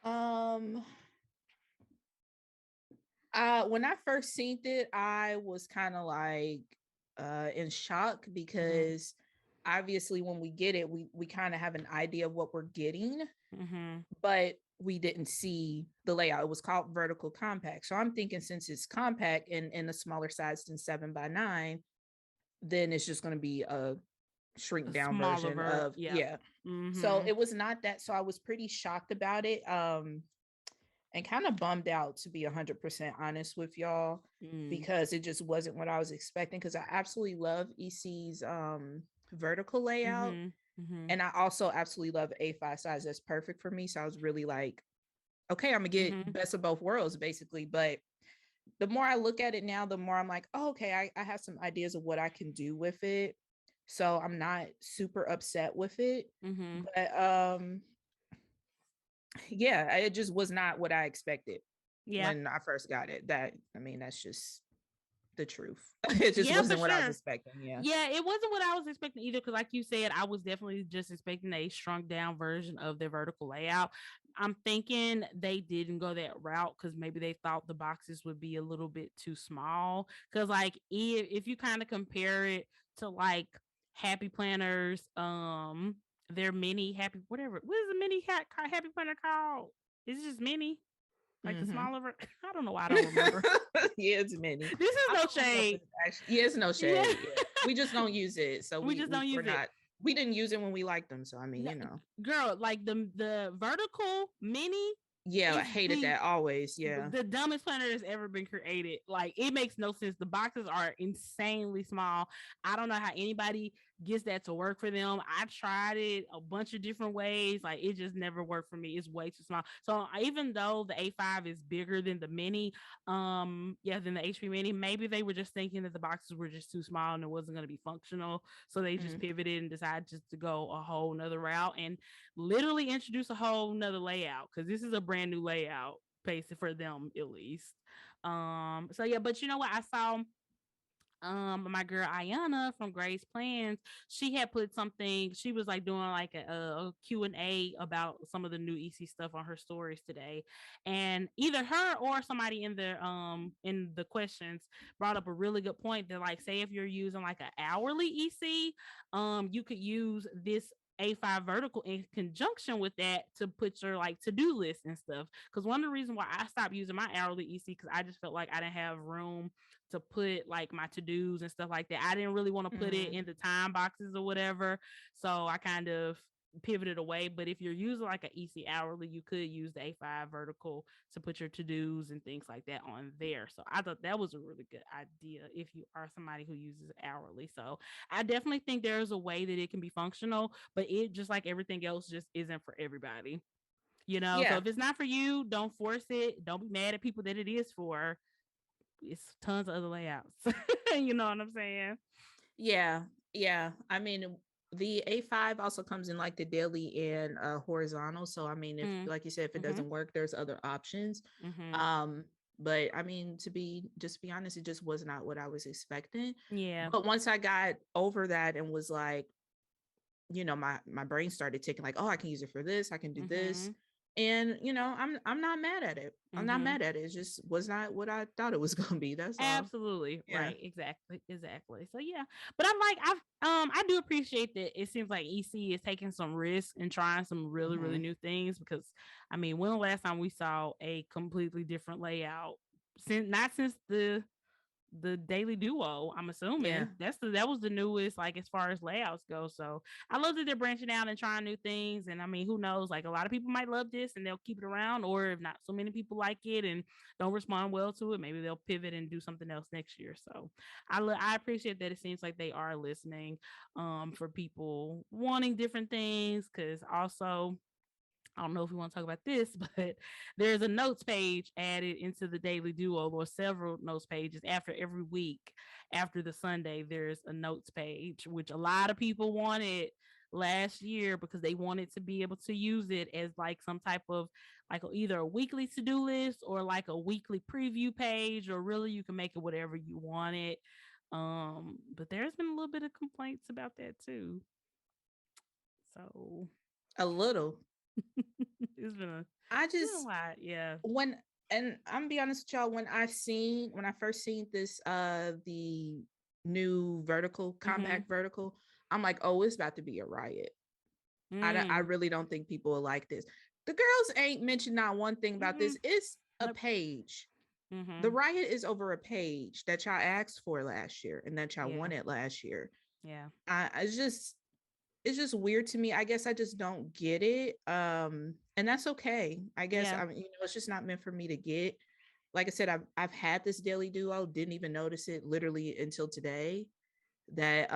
Um, when I first seen it, I was kind of like in shock Mm-hmm. because obviously when we get it, we kind of have an idea of what we're getting, Mm-hmm. but we didn't see the layout. It was called vertical compact. So I'm thinking since it's compact and in a smaller size than 7x9, then it's just going to be a shrink A down smaller version vert. of, Yep. yeah. So Mm-hmm. it was not that. So I was pretty shocked about it. And kind of bummed out, to be 100% honest with y'all, Mm. because it just wasn't what I was expecting, because I absolutely love EC's vertical layout, Mm-hmm. Mm-hmm. and I also absolutely love A5 size. That's perfect for me. So I was really like, okay, I'm gonna get Mm-hmm. best of both worlds basically. But the more I look at it now, the more I'm like, oh, okay, I have some ideas of what I can do with it. So I'm not super upset with it. Mm-hmm. But yeah, it just was not what I expected Yeah. when I first got it. That, I mean, that's just the truth. It just Yeah, for wasn't what I was sure. expecting. Yeah. Yeah, it wasn't what I was expecting either. Because, like you said, I was definitely just expecting a shrunk down version of their vertical layout. I'm thinking they didn't go that route because maybe they thought the boxes would be a little bit too small. Because, like, if you kind of compare it to like Happy Planners, their mini Happy whatever. What is a mini Happy Planner called? Is it just mini? Like the Mm-hmm. smaller I don't know why I don't remember. Yeah, it's many. This is I no don't know if shade. it's actually, yeah, it's no Yeah. shade. Yeah. We just don't use it. So We just don't we're use it. not, we didn't use it when we liked them. So I mean, No, you know. girl, like the vertical mini Yeah, I is hated that always. Yeah. the dumbest planner that's ever been created. Like it makes no sense. The boxes are insanely small. I don't know how anybody gets that to work for them. I tried it a bunch of different ways. Like it just never worked for me. It's way too small. So even though the A5 is bigger than the mini, yeah, than the HP mini, maybe they were just thinking that the boxes were just too small and it wasn't going to be functional. So they just Mm. pivoted and decided just to go a whole nother route and literally introduce a whole nother layout because this is a brand new layout basic for them at least. So yeah, but you know what? I saw my girl Ayana from Grace Plans, she had put something, she was like doing like a Q&A about some of the new EC stuff on her stories today, and either her or somebody in the questions brought up a really good point that like say if you're using like an hourly EC, you could use this A5 vertical in conjunction with that to put your like to-do list and stuff. Because one of the reasons why I stopped using my hourly EC because I just felt like I didn't have room to put like my to-dos and stuff like that. I didn't really want to put it Mm. in the time boxes or whatever. So I kind of pivoted away. But if you're using like an EC hourly, you could use the A5 vertical to put your to-dos and things like that on there. So I thought that was a really good idea if you are somebody who uses hourly. So I definitely think there's a way that it can be functional, but it just like everything else just isn't for everybody. You know, so Yeah. if it's not for you, don't force it. Don't be mad at people that it is for. It's tons of other layouts. You know what I'm saying? Yeah. Yeah. I mean, the A5 also comes in like the daily and horizontal. So I mean, if Mm, like you said, if it mm-hmm, doesn't work, there's other options. mm-hmm. Um, but I mean, to be just be honest, it just was not what I was expecting. Yeah. But once I got over that and was like, you know, my brain started ticking like, oh, I can use it for this, I can do this. Mm-hmm. And you know, I'm not mad at it. I'm not Mm-hmm. mad at it. It just was not what I thought it was gonna be. That's all. Absolutely. Yeah. Right. Exactly. Exactly. So yeah. But I'm like, I do appreciate that it seems like EC is taking some risks and trying some really, really Hmm. new things because I mean, when the last time we saw a completely different layout? Since not since the daily duo. I'm Yeah. assuming that was the newest, like as far as layouts go. So I love that they're branching out and trying new things. And I mean, who knows? Like a lot of people might love this and they'll keep it around, or if not, so many people like it and don't respond well to it, maybe they'll pivot and do something else next year. So I appreciate that it seems like they are listening for people wanting different things because also I don't know if we want to talk about this, but there's a notes page added into the Daily Duo, or several notes pages after every week. After the Sunday, there's a notes page, which a lot of people wanted last year because they wanted to be able to use it as like some type of like either a weekly to-do list or like a weekly preview page, or really you can make it whatever you want it. But there's been a little bit of complaints about that too. So A little. it's been I a just lot. Yeah. when and I'm gonna be honest with y'all, when I first seen this the new vertical, Mm-hmm. compact vertical, I'm like, oh, it's about to be a riot. I Mm. really don't think people will like this. The girls ain't mentioned not one thing about Mm-mm. this. It's a Nope. page. The Mm-hmm. riot is over a page that y'all asked for last year and that y'all Yeah. wanted last year. Yeah. It's just weird to me. I guess I just don't get it. And that's okay. I guess Yeah. I mean, it's just not meant for me to get. Like I said, I've had this daily duo, didn't even notice it literally until today that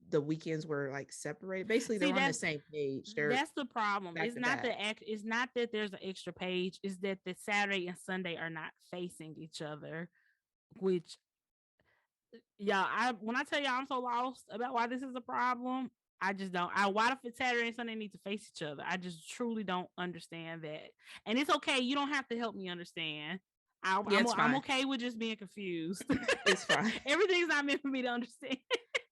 the weekends were like separated. Basically, See, they're on the same page. They're that's the problem. back It's to not back. the act. It's not that there's an extra page. It's that the Saturday and Sunday are not facing each other. Which, yeah, I when I tell y'all I'm so lost about why this is a problem, I just don't. Why the Saturday and Sunday need to face each other? I just truly don't understand that. And it's okay. You don't have to help me understand. Yeah, it's I'm fine. okay with just being confused. It's fine. Everything's not meant for me to understand.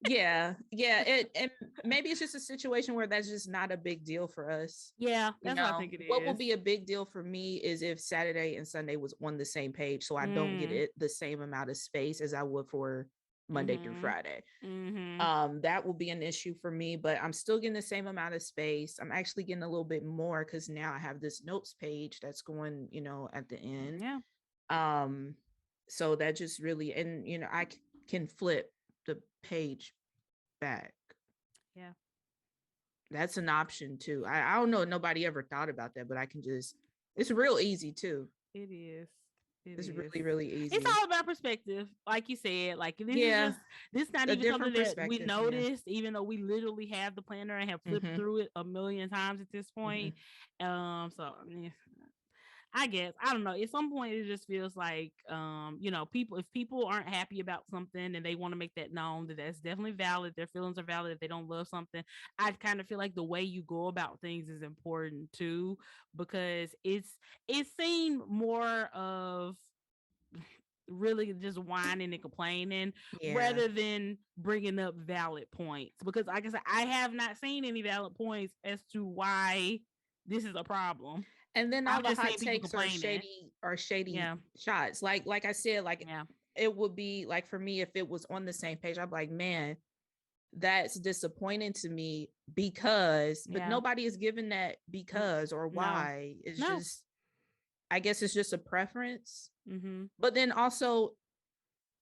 Yeah. It and maybe it's just a situation where that's just not a big deal for us. Yeah, You that's what I know, think it what will is. be a big deal for me is if Saturday and Sunday was on the same page, so I don't get Mm. it the same amount of space as I would for Monday through Mhm. Friday. Mhm. That will be an issue for me, but I'm still getting the same amount of space. I'm actually getting a little bit more because now I have this notes page that's going, at the end. Yeah. Um, so that just really, and can flip the page back. Yeah. That's an option too. I don't know. Nobody ever thought about that, but I can just, it's real easy too. It is. It It's is. really, really It's easy. all about perspective, like you said. Like this is Yeah. just this not A even something different that we perspective. Yeah. noticed, even though we literally have the planner and have flipped Mm-hmm. through it a million times at this Mm-hmm. point. So I mean, I guess I don't know. At some point, it just feels like, people. If people aren't happy about something and they want to make that known, that that's definitely valid. Their feelings are valid. If they don't love something, I kind of feel like the way you go about things is important too, because it's seen more of really just whining and complaining Yeah. rather than bringing up valid points. Because, like I said, I have not seen any valid points as to why this is a problem. And then all I've the just hot seen people takes are complaining. shady Yeah, shots. Like I said, like yeah, it would be like for me if it was on the same page, I'd be like, man, that's disappointing to me because, but yeah. nobody is given that Mm, because or no, why. It's no. just, I guess it's just a preference. Mm-hmm. But then also,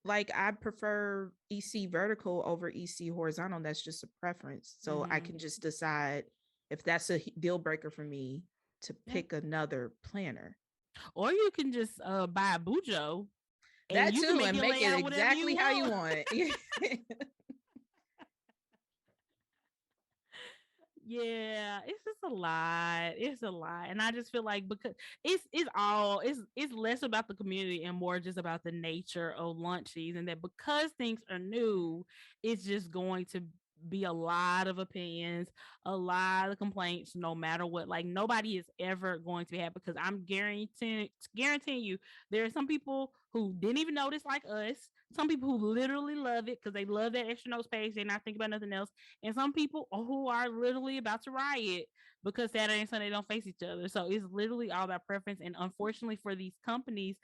like, I prefer EC vertical over EC horizontal. That's just a preference. So I Mm-hmm. can just decide if that's a deal breaker for me to Yeah. pick another planner. Or you can just buy a Bujo and That you can too, make and your make it layout whatever you exactly how you want. want. Yeah, it's just a lot. It's a lot. And I just feel like because it's less about the community and more just about the nature of lunch season, that because things are new, it's just going to be a lot of opinions, a lot of complaints, no matter what. Like nobody is ever going to be happy because I'm guaranteeing you there are some people who didn't even notice like us. Some people who literally love it because they love that extra notes page. They're not thinking about nothing else, and some people who are literally about to riot because Saturday and Sunday don't face each other. So it's literally all about preference. And unfortunately for these companies,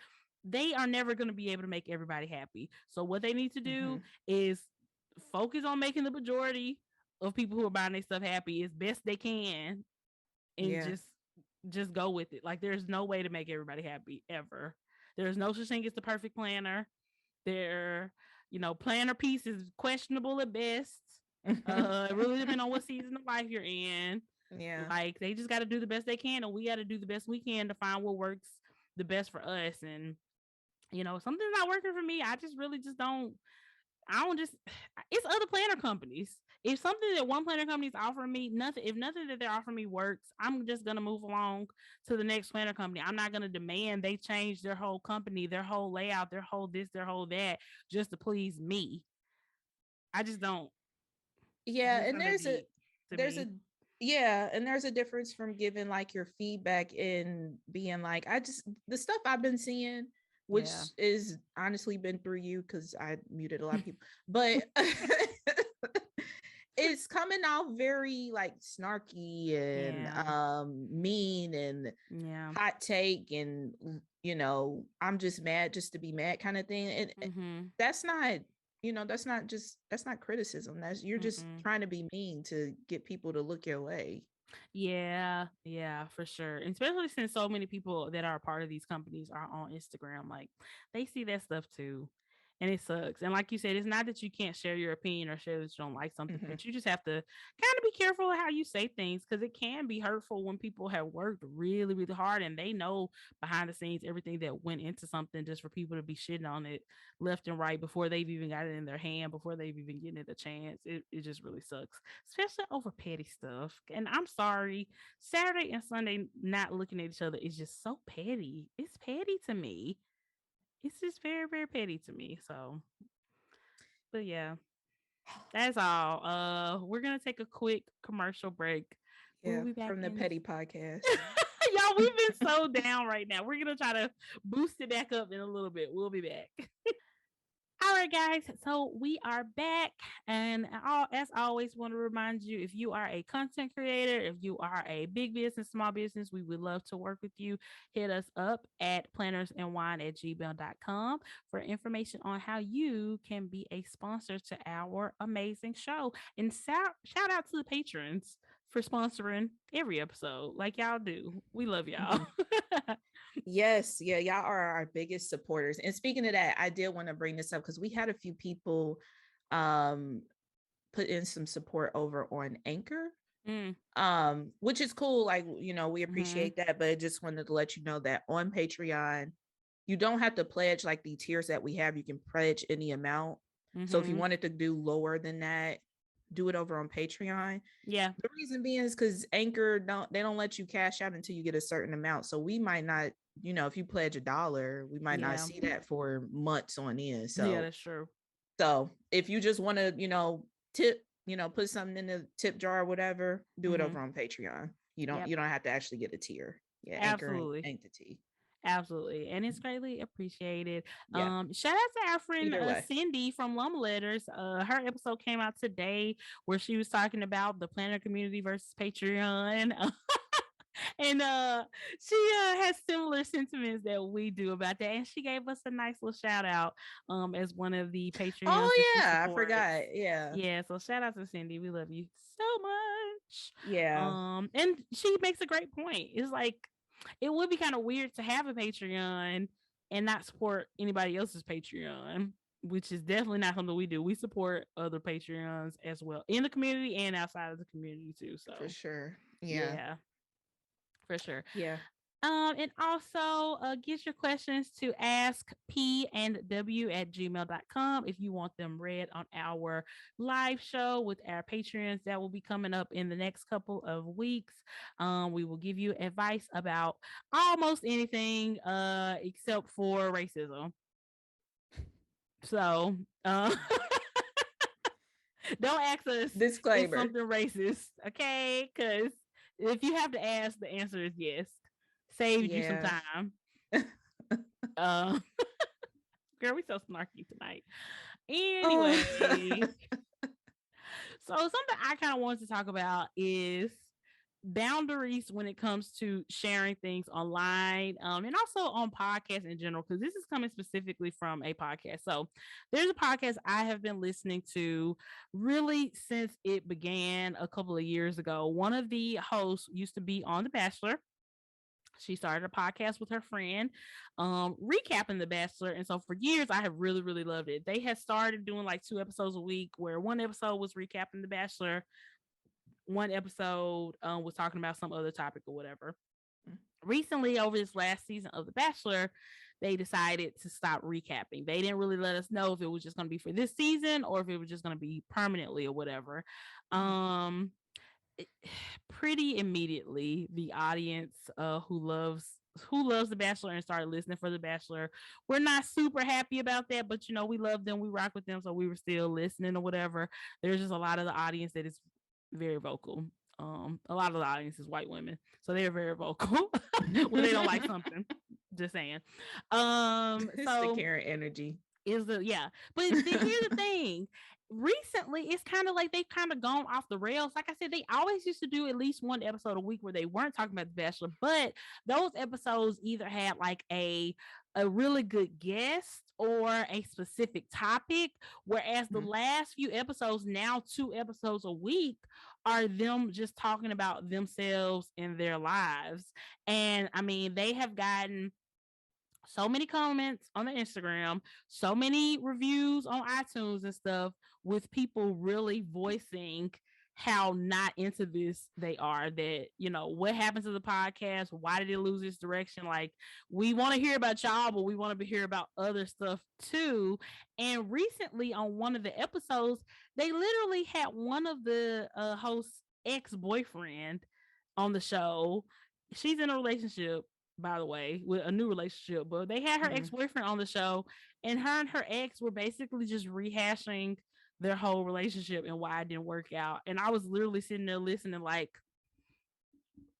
they are never going to be able to make everybody happy. So what they need to do Mhm. is focus on making the majority of people who are buying their stuff happy as best they can, and Yeah. just go with it. Like there's no way to make everybody happy ever. There's no such thing as the perfect planner. Their, planner piece is questionable at best. It really depends on what season of life you're in. Yeah. Like they just got to do the best they can, and we got to do the best we can to find what works the best for us. And something's not working for me. I just really just don't. I don't just. It's other planner companies. If something that one planner company is offering me, if nothing that they're offering me works, I'm just gonna move along to the next planner company. I'm not gonna demand they change their whole company, their whole layout, their whole this, their whole that, just to please me. I just don't. Yeah, It's and not that there's a deep. to there's me. a yeah, and there's a difference from giving like your feedback and being like, I just the stuff I've been seeing, Yeah. which is honestly been through you because I muted a lot of people, but it's coming out very like snarky and Yeah. mean and Yeah. hot take and I'm just mad just to be mad kind of thing. And Mhm. that's not, that's not criticism. That's you're just Mm-mm. trying to be mean to get people to look your way. Yeah, yeah, for sure. And especially since so many people that are a part of these companies are on Instagram, like they see that stuff too. And it sucks. And like you said, it's not that you can't share your opinion or share that you don't like something, Mhm. but you just have to kind of be careful of how you say things because it can be hurtful when people have worked really, really hard and they know behind the scenes everything that went into something just for people to be shitting on it left and right before they've even got it in their hand, before they've even getting it a chance. It just really sucks, especially over petty stuff. And I'm sorry, Saturday and Sunday not looking at each other is just so petty. It's petty to me. It's just very, very petty to me. So, but yeah, that's all. We're gonna take a quick commercial break. We'll Yeah, be back from the in. petty podcast. Y'all, we've been so down right now. We're gonna try to boost it back up in a little bit. We'll be back. All right, guys. So we are back, and as always, want to remind you: if you are a content creator, if you are a big business, small business, we would love to work with you. Hit us up at plannersandwine@gmail.com for information on how you can be a sponsor to our amazing show. And shout out to the patrons for sponsoring every episode, like y'all do. We love y'all. Mhm. Yes, yeah, y'all are our biggest supporters. And speaking of that, I did want to bring this up because we had a few people um put in some support over on Anchor, Mm, which is cool. Like, we mm-hmm, appreciate that, but I just wanted to let you know that on Patreon you don't have to pledge like the tiers that we have. You can pledge any amount. So if you mm-hmm. wanted to do lower than that, do it over on Patreon. Yeah, The reason being is because Anchor don't let you cash out until you get a certain amount. So we might not, if you pledge $1, we might not yeah, see that for months on end. yeah. So That's true. if you just want to, tip, put something in the tip jar or whatever, do it Mm-hmm. over on Patreon. You don't Yep. you don't have to actually get a tier. Yeah, Anchor Absolutely. ain't the T. Absolutely. And it's greatly appreciated. Yeah. Shout out to our friend Either way. Cindy from Lum Letters. Her episode came out today where she was talking about the planner community versus Patreon. And she has similar sentiments that we do about that. And she gave us a nice little shout out as one of the Patreons that Oh she yeah, I supports. forgot. Yeah. Yeah, so shout out to Cindy. We love you so much. Yeah, And she makes a great point. It's like it would be kind of weird to have a Patreon and not support anybody else's Patreon, which is definitely not something we do. We support other Patreons as well in the community and outside of the community too. for So sure. Yeah. yeah, for sure. Yeah. And also get your questions to askpandw@gmail.com if you want them read on our live show with our patrons that will be coming up in the next couple of weeks. We will give you advice about almost anything except for racism. So don't ask us if Disclaimer. something racist, okay? Because if you have to ask, the answer is yes. Saved you some Yeah. time. Uh, girl, we so snarky tonight. Oh. Anyway, so something I kind of wanted to talk about is boundaries when it comes to sharing things online and also on podcasts in general, because this is coming specifically from a podcast. So there's a podcast I have been listening to really since it began a couple of years ago. One of the hosts used to be on The Bachelor. She started a podcast with her friend, recapping The Bachelor. And so for years, I have really, really loved it. They had started doing like 2 episodes a week, where one episode was recapping The Bachelor, one episode was talking about some other topic or whatever. Recently, over this last season of The Bachelor, they decided to stop recapping. They didn't really let us know if it was just going to be for this season or if it was just going to be permanently or whatever. Mhm. Um, Pretty immediately the audience who loves The Bachelor and started listening for The Bachelor. We're not super happy about that, but we love them, we rock with them, so we were still listening or whatever. There's just a lot of the audience that is very vocal. A lot of the audience is white women, so they're very vocal when they don't like something. Just saying. It's the So Karen energy. is the yeah. But here's the thing. Recently, it's kind of like they've kind of gone off the rails. Like I said, they always used to do at least one episode a week where they weren't talking about the Bachelor, but those episodes either had like a really good guest or a specific topic. Whereas the Mhm. last few episodes, now 2 episodes a week, are them just talking about themselves and their lives. And I mean, they have gotten so many comments on the Instagram, so many reviews on iTunes and stuff, with people really voicing how not into this they are. That, what happened to the podcast? Why did it lose its direction? Like, we want to hear about y'all, but we want to hear about other stuff too. And recently, on one of the episodes, they literally had one of the hosts' ex-boyfriend on the show. She's in a relationship, by the way, with a new relationship, but they had her Mhm. ex-boyfriend on the show, and her ex were basically just rehashing their whole relationship and why it didn't work out. And I was literally sitting there listening, like,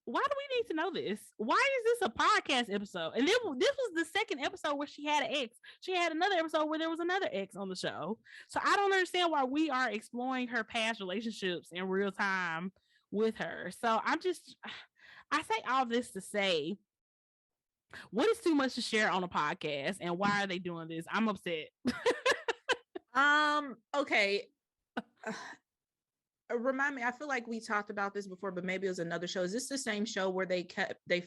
why do we need to know this? Why is this a podcast episode? And then this was the second episode where she had an ex. She had another episode where there was another ex on the show. So I don't understand why we are exploring her past relationships in real time with her. So I say all this to say, what is too much to share on a podcast, and why are they doing this? I'm upset. Okay. Remind me, I feel like we talked about this before, but maybe it was another show. Is this the same show where they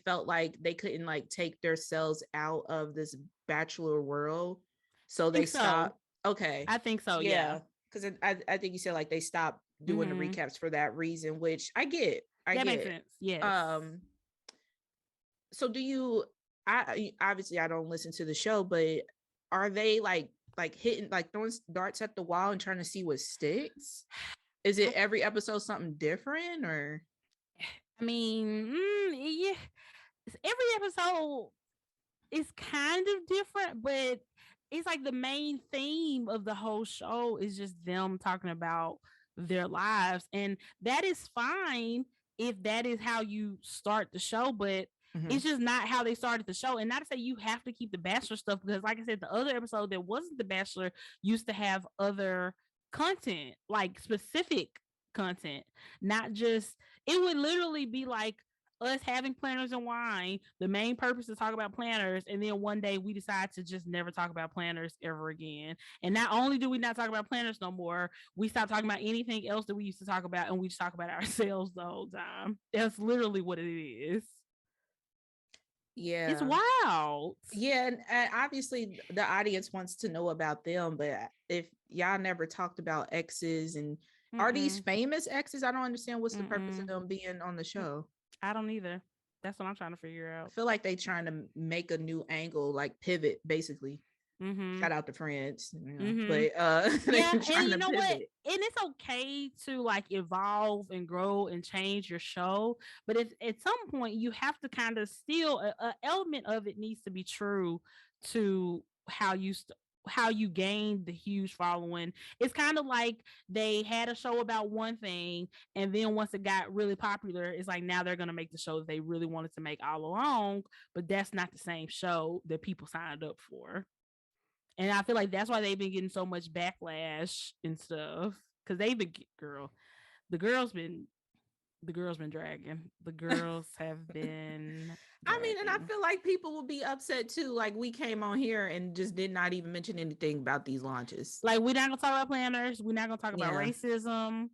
felt like they couldn't like take themselves out of this bachelor world, so I they think so. stopped? Okay. I think so. Yeah. Yeah, because I think you said like they stopped doing the Mm-hmm. recaps for that reason, which I get. I That makes get. sense. Yes. Um, so do you, I obviously I don't listen to the show, but are they like hitting, like throwing darts at the wall and trying to see what sticks? Is it I, every episode something different, or I mean, yeah. Every episode is kind of different, but it's like the main theme of the whole show is just them talking about their lives. And that is fine if that is how you start the show, but Mhm. it's just not how they started the show. And not to say you have to keep the Bachelor stuff, because like I said, the other episode that wasn't the Bachelor used to have other content, like specific content, not just, it would literally be like us having planners and wine. The main purpose is to talk about planners, and then one day we decide to just never talk about planners ever again. And not only do we not talk about planners no more, we stop talking about anything else that we used to talk about, and we just talk about ourselves the whole time. That's literally what it is. It's Yeah. wild. Yeah, and obviously the audience wants to know about them, but if y'all never talked about exes, and are these Mm-mm. famous exes? I don't understand what's the purpose of Mm-mm. them being on the show. I don't either. That's what I'm trying to figure I out. feel like they trying to make a new angle, like pivot, basically. Mm-hmm. Shout out to Friends, Mm-hmm. but they Yeah, and trying you to know what? pivot. And it's okay to like evolve and grow and change your show, but if at some point you have to kind of still a element of it needs to be true to how you gained the huge following. It's kind of like they had a show about one thing, and then once it got really popular, it's like now they're gonna make the show that they really wanted to make all along, but that's not the same show that people signed up for. And I feel like that's why they've been getting so much backlash and stuff. Cause they've been the girls been the girls been dragging. The girls have been I mean, and I dragging. feel like people will be upset too. Like we came on here and just did not even mention anything about these launches. Like, we're not gonna talk about planners. We're not gonna talk about Yeah. racism.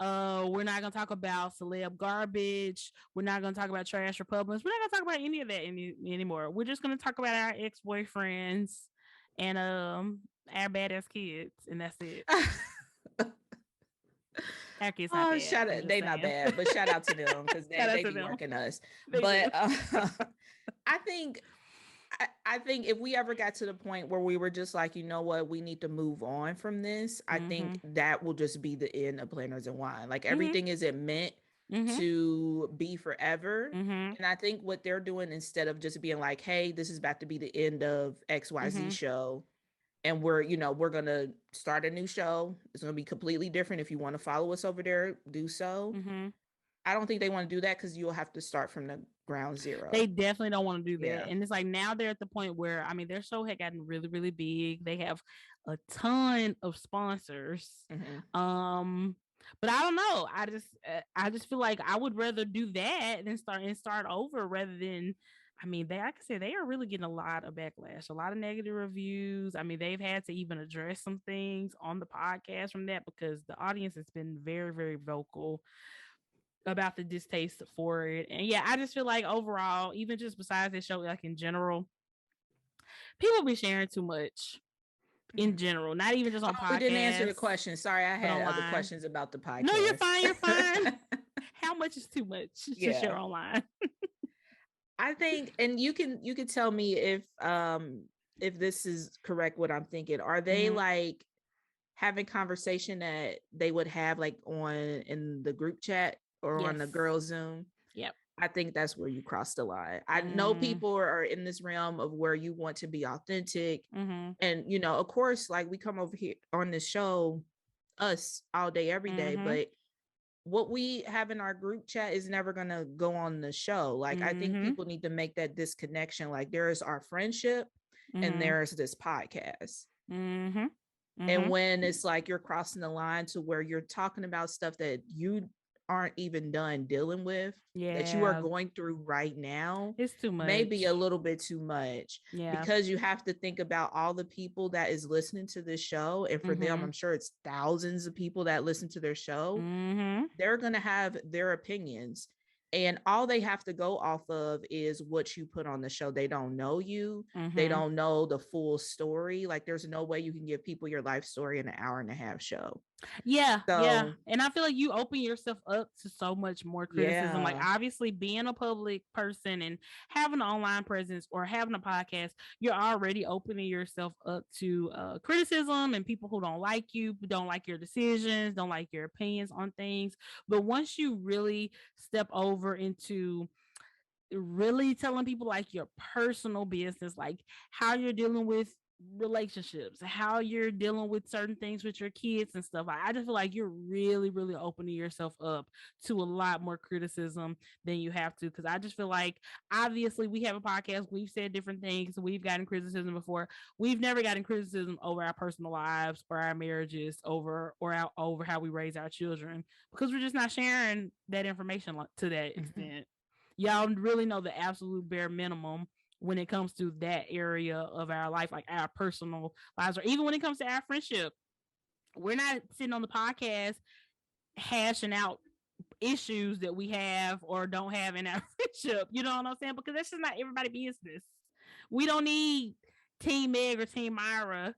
We're not gonna talk about celeb garbage. We're not gonna talk about trash Republicans. We're not gonna talk about any of that anymore. We're just gonna talk about our ex boyfriends and our badass kids, and that's it. Our kids not Oh, bad. shout I'm out! just They not saying. bad, but shout out to them because Shout out they to be them. working us. They do. But I think I think if we ever got to the point where we were just like, you know what, we need to move on from this, I Mm-hmm. think that will just be the end of Planners and Wine. Like Mm-hmm. everything isn't meant Mm-hmm. to be forever. Mm-hmm. And I think what they're doing, instead of just being like, hey, this is about to be the end of XYZ Mm-hmm. show, and we're gonna start a new show. It's gonna be completely different. If you want to follow us over there, do so. Mm-hmm. I don't think they want to do that because you'll have to start from the ground zero. They definitely don't want to do Yeah. that. And it's like now they're at the point where, I mean, their show had gotten really, really big. They have a ton of sponsors. Mm-hmm. But I don't know. I just feel like I would rather do that than start over rather than. I mean, like I said, they are really getting a lot of backlash, a lot of negative reviews. I mean, they've had to even address some things on the podcast from that because the audience has been very, very vocal about the distaste for it. And yeah, I just feel like overall, even just besides this show, like in general, people be sharing too much in general, not even just on We didn't answer the podcasts, question. Sorry, I but had other online. questions about the podcast. No, you're fine. You're fine. How much is too much to share online? I think, and you can tell me if this is correct what I'm thinking. Are they like having conversation that they would have like on in the group chat or on the girl Zoom? Yep. I think that's where you cross the line. I know people are in this realm of where you want to be authentic. And, of course, like we come over here on this show, us all day, every day, but what we have in our group chat is never going to go on the show. Like, I think people need to make that disconnection. Like, there is our friendship and there's this podcast. And when it's like you're crossing the line to where you're talking about stuff that you aren't even done dealing with, that you are going through right now, it's too much. Maybe a little bit too much. Because you have to think about all the people that is listening to this show, and for them, I'm sure it's thousands of people that listen to their show. They're going to have their opinions, and all they have to go off of is what you put on the show. They don't know you. They don't know the full story. Like, there's no way you can give people your life story in an hour and a half show. Yeah. And I feel like you open yourself up to so much more criticism. Like, obviously, being a public person and having an online presence or having a podcast, you're already opening yourself up to criticism and people who don't like you, who don't like your decisions, don't like your opinions on things. But once you really step over into really telling people like your personal business, like how you're dealing with relationships, how you're dealing with certain things with your kids and stuff. I just feel like you're really, really opening yourself up to a lot more criticism than you have to. Because I just feel like, obviously, we have a podcast. We've said different things. We've gotten criticism before. We've never gotten criticism over our personal lives or our marriages, over how we raise our children, because we're just not sharing that information to that extent. Y'all really know the absolute bare minimum when it comes to that area of our life, like our personal lives, or even when it comes to our friendship. We're not sitting on the podcast hashing out issues that we have or don't have in our friendship. You know what I'm saying? Because that's just not everybody's business. We don't need Team Meg or Team Myra.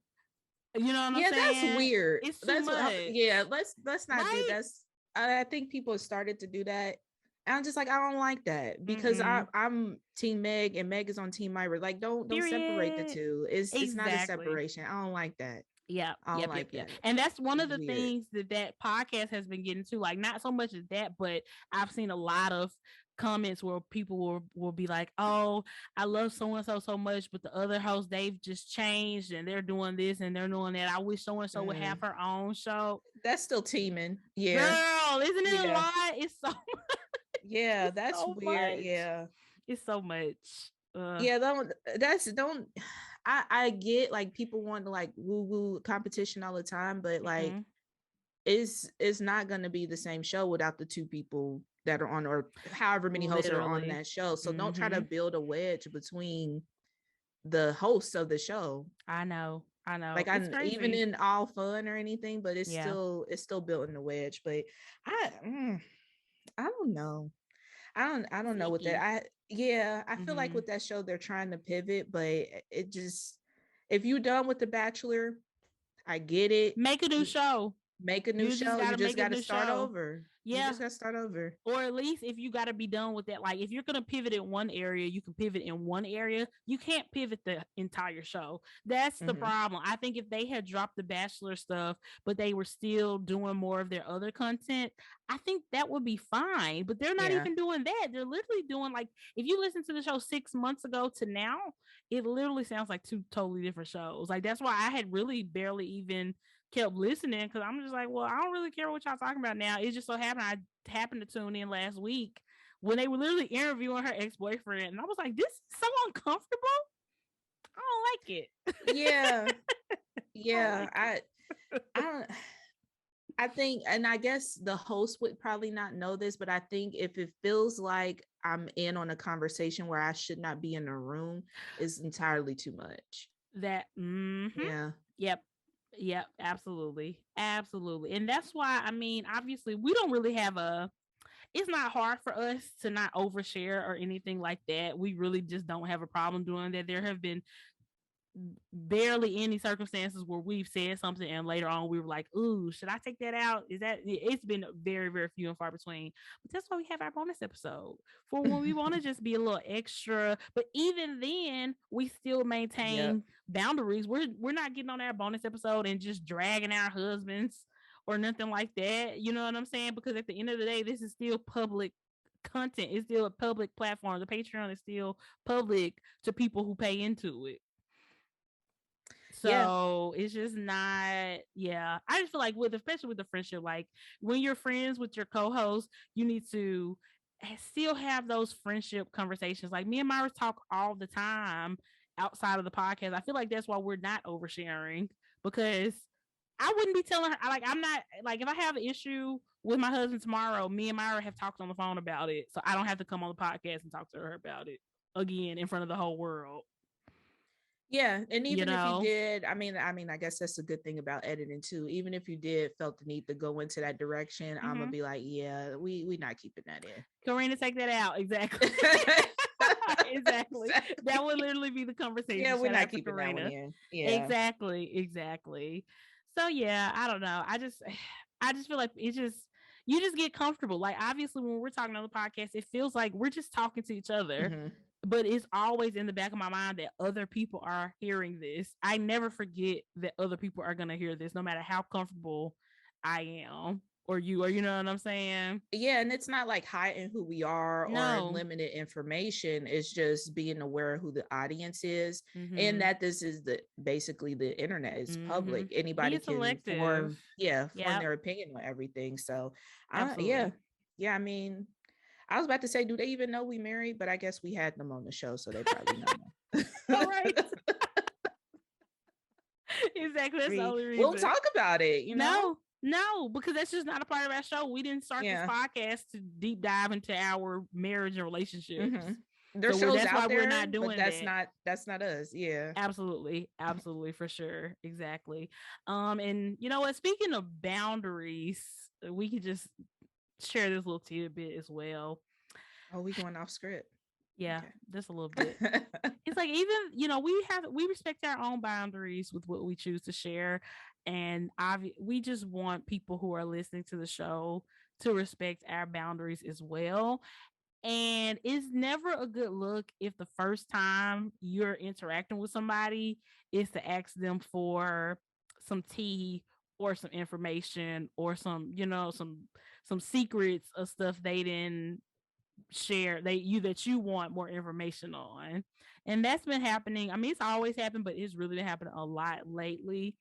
You know what I'm saying? That's weird. It's too much. Let's not do that. I think people have started to do that. And I'm just like, I don't like that, because I'm Team Meg and Meg is on Team Myra. Like, don't separate the two. It's not a separation. I don't like that. Yeah, I don't like that. And that's one of the things that podcast has been getting to. Like, not so much as that, but I've seen a lot of comments where people will be like, "Oh, I love so and so much, but the other hosts, they've just changed and they're doing this and they're doing that. I wish so and so would have her own show." That's still teaming. Yeah, girl, isn't it a lot? It's so yeah, that's so weird. Much. Yeah, it's so much. I get like people want to like woo woo competition all the time, but like it's not going to be the same show without the two people that are on, or however many hosts are on that show. So don't try to build a wedge between the hosts of the show. I know. Like, I'm even in all fun or anything, but it's still building a wedge. But I don't know. I don't know what that. I feel like with that show they're trying to pivot, but it just, if you're done with The Bachelor, I get it. Make a new show. make a new You just show. You gotta just make a got to new start show. over. You Yeah. just got to start over. Or at least if you got to be done with that, like if you're going to pivot in one area, you can pivot in one area. You can't pivot the entire show. That's the Mm-hmm. problem. I think if they had dropped the Bachelor stuff, but they were still doing more of their other content, I think that would be fine. But they're not Yeah. even doing that. They're literally doing, like, if you listen to the show 6 months ago to now, it literally sounds like two totally different shows. Like, that's why I had really barely even kept listening, because I'm just like, well, I don't really care what y'all talking about now. It just so happened I happened to tune in last week when they were literally interviewing her ex-boyfriend, and I was like, this is so uncomfortable. I don't like it. Yeah. Yeah. Like I don't. I think, and I guess the host would probably not know this, but I think if it feels like I'm in on a conversation where I should not be in a room, is entirely too much. that. Yeah. Yep. Yep. Absolutely. Absolutely. And that's why, I mean, obviously, we don't really have a. It's not hard for us to not overshare or anything like that. We really just don't have a problem doing that. There have been barely any circumstances where we've said something and later on we were like, ooh, should I take that out? Is that, it's been very, very few and far between. But that's why we have our bonus episode for when we want to just be a little extra. But even then, we still Yep. maintain boundaries. We're not getting on our bonus episode and just dragging our husbands or nothing like that. You know what I'm saying? Because at the end of the day, this is still public content. It's still a public platform. The Patreon is still public to people who pay into it. Yeah. So it's just not, yeah. I just feel like with, especially with the friendship, like when you're friends with your co-host, you need to still have those friendship conversations. Like me and Myra talk all the time outside of the podcast. I feel like that's why we're not oversharing, because I wouldn't be telling her, like, I'm not, like, if I have an issue with my husband tomorrow, me and Myra have talked on the phone about it. So I don't have to come on the podcast and talk to her about it again in front of the whole world. Yeah. And You even if you know? did, I guess that's a good thing about editing too. Even if you did felt the need to go into that direction, I'm gonna be like, yeah, we not keeping that in. Karina, take that out. Exactly. Exactly. That would literally be the conversation. Yeah, we're Shout not out to keeping that one Karina. in. Yeah. Exactly. Exactly. So yeah, I don't know. I just feel like it's just, you just get comfortable. Like obviously when we're talking on the podcast, it feels like we're just talking to each other. Mm-hmm. But it's always in the back of my mind that other people are hearing this. I never forget that other people are gonna hear this, no matter how comfortable I am or you know what I'm saying? Yeah, and it's not like hiding who we are or No. limited information. It's just being aware of who the audience is, and Mm-hmm. that this is basically the internet is Mm-hmm. public. Anybody Being can selective. form Yep. their opinion on everything. So, yeah, Absolutely. yeah. I mean, I was about to say, do they even know we married? But I guess we had them on the show, so they probably know All now. right. Exactly. That's the only We'll reason. talk about it. No, because that's just not a part of our show. We didn't start this Yeah. podcast to deep dive into our marriage and relationships. Mm-hmm. There's So shows that's why out we're there, not but doing that. that's not us. Yeah. Absolutely. Absolutely, for sure. Exactly. And you know what? Speaking of boundaries, we could just share this little tidbit as well. Oh, we going off script. Yeah, Okay. just a little bit. It's like, even, we respect our own boundaries with what we choose to share, and we just want people who are listening to the show to respect our boundaries as well. And it's never a good look if the first time you're interacting with somebody is to ask them for some tea or some information or some secrets of stuff they didn't share, that you want more information on. And that's been happening. I mean, it's always happened, but it's really been happening a lot lately.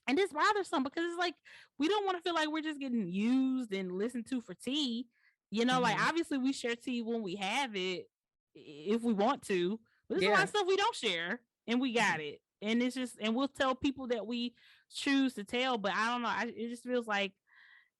And it's bothersome because it's like we don't want to feel like we're just getting used and listened to for tea. Like Mm-hmm. obviously we share tea when we have it, if we want to, but there's a lot Yeah. of stuff we don't share and we got it. And it's just, and we'll tell people that we choose to tell, but I don't know. It just feels like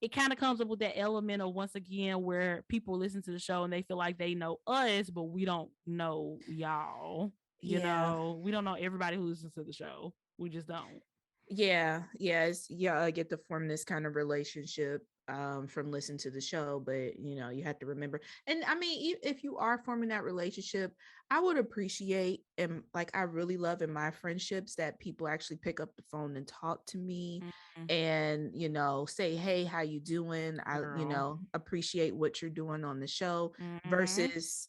it kind of comes up with that element of, once again, where people listen to the show and they feel like they know us, but we don't know y'all. Yeah. We don't know everybody who listens to the show. We just don't. Yeah. Yes. Yeah. I get to form this kind of relationship. from listening to the show, but you have to remember. And I mean, if you are forming that relationship, I would appreciate, and like I really love in my friendships, that people actually pick up the phone and talk to me, Mm-hmm. and say, hey, how you doing? I Girl. appreciate what you're doing on the show, Mm-hmm. versus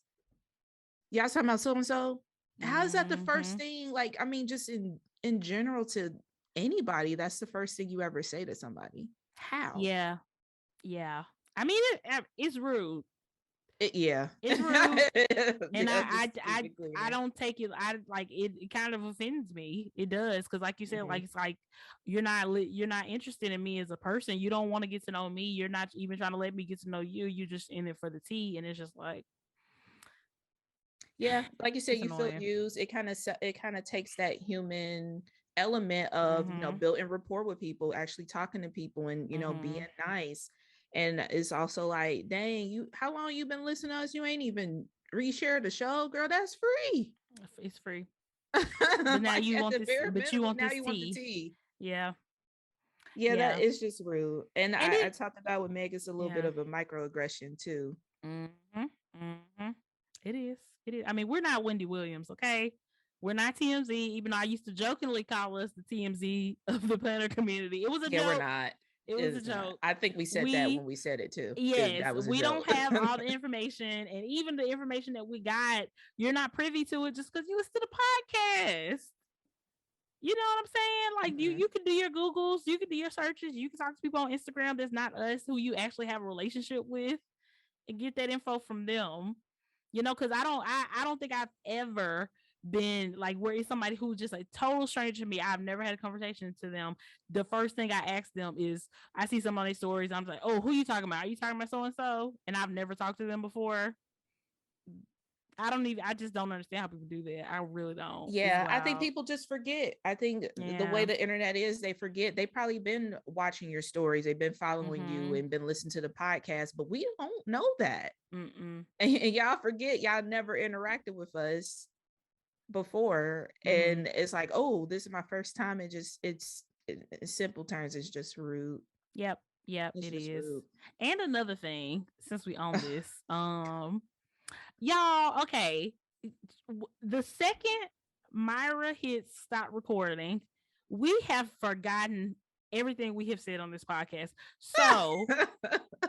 y'all talking about so and so. How is that the Mm-hmm. first thing? Like, I mean, just in general, to anybody, that's the first thing you ever say to somebody. How? Yeah. Yeah. I mean, it's rude. Yeah. It's rude. And Yeah, just to keep it I clear. don't take it. I like it. It kind of offends me. It does, because like you said, Hmm. like it's like you're not interested in me as a person. You don't want to get to know me. You're not even trying to let me get to know you. You're just in it for the tea, and it's just like Yeah, like you said, it's you feel annoying. used. It kind of takes that human element of Mm-hmm. building rapport with people, actually talking to people, and being Mm-hmm. nice. And it's also like, dang, you how long you been listening to us? You ain't even reshared the show, girl. That's free. It's free, but now Like, you at want the this. bare But you minimum, want now this you want the tea. tea. Yeah. Yeah, that Yeah. is just rude. And And I it. talked about with Meg, it's a little bit Yeah. of a microaggression too. Mm-hmm. Mm-hmm. It is. It is. I mean, we're not Wendy Williams, okay? We're not TMZ, even though I used to jokingly call us the TMZ of the planner community. It was a Yeah, we're joke. not. It was a It's not. joke. I think we said that when We, we said it too. yes, That was a we don't joke. have all the information. And even the information that we got, you're not privy to it just because you listen to the podcast. You know what I'm saying? Like you, Hmm. you can do your Googles, you can do your searches, you can talk to people on Instagram that's not us, who you actually have a relationship with, and get that info from them. Because I don't think I've ever been like where it's somebody who's just a total stranger to me. I've never had a conversation to them. The first thing I ask them is I see some of their stories. I'm like, oh, who you talking about? Are you talking about so and so? And I've never talked to them before. I just don't understand how people do that. I really don't. It's Yeah, I think wild. people just forget. I think the way Yeah. the internet is, they forget. They probably been watching your stories, they've been following you Mm-hmm. and been listening to the podcast, but we don't know that. Mm-mm. And y'all forget, y'all never interacted with us before. Mm-hmm. And it's like, oh, this is my first time. In simple terms, it's just rude. Yep. Yep. It's It just is. rude. And another thing, since we own this, y'all, okay. The second Myra hits stop recording, we have forgotten everything we have said on this podcast. So,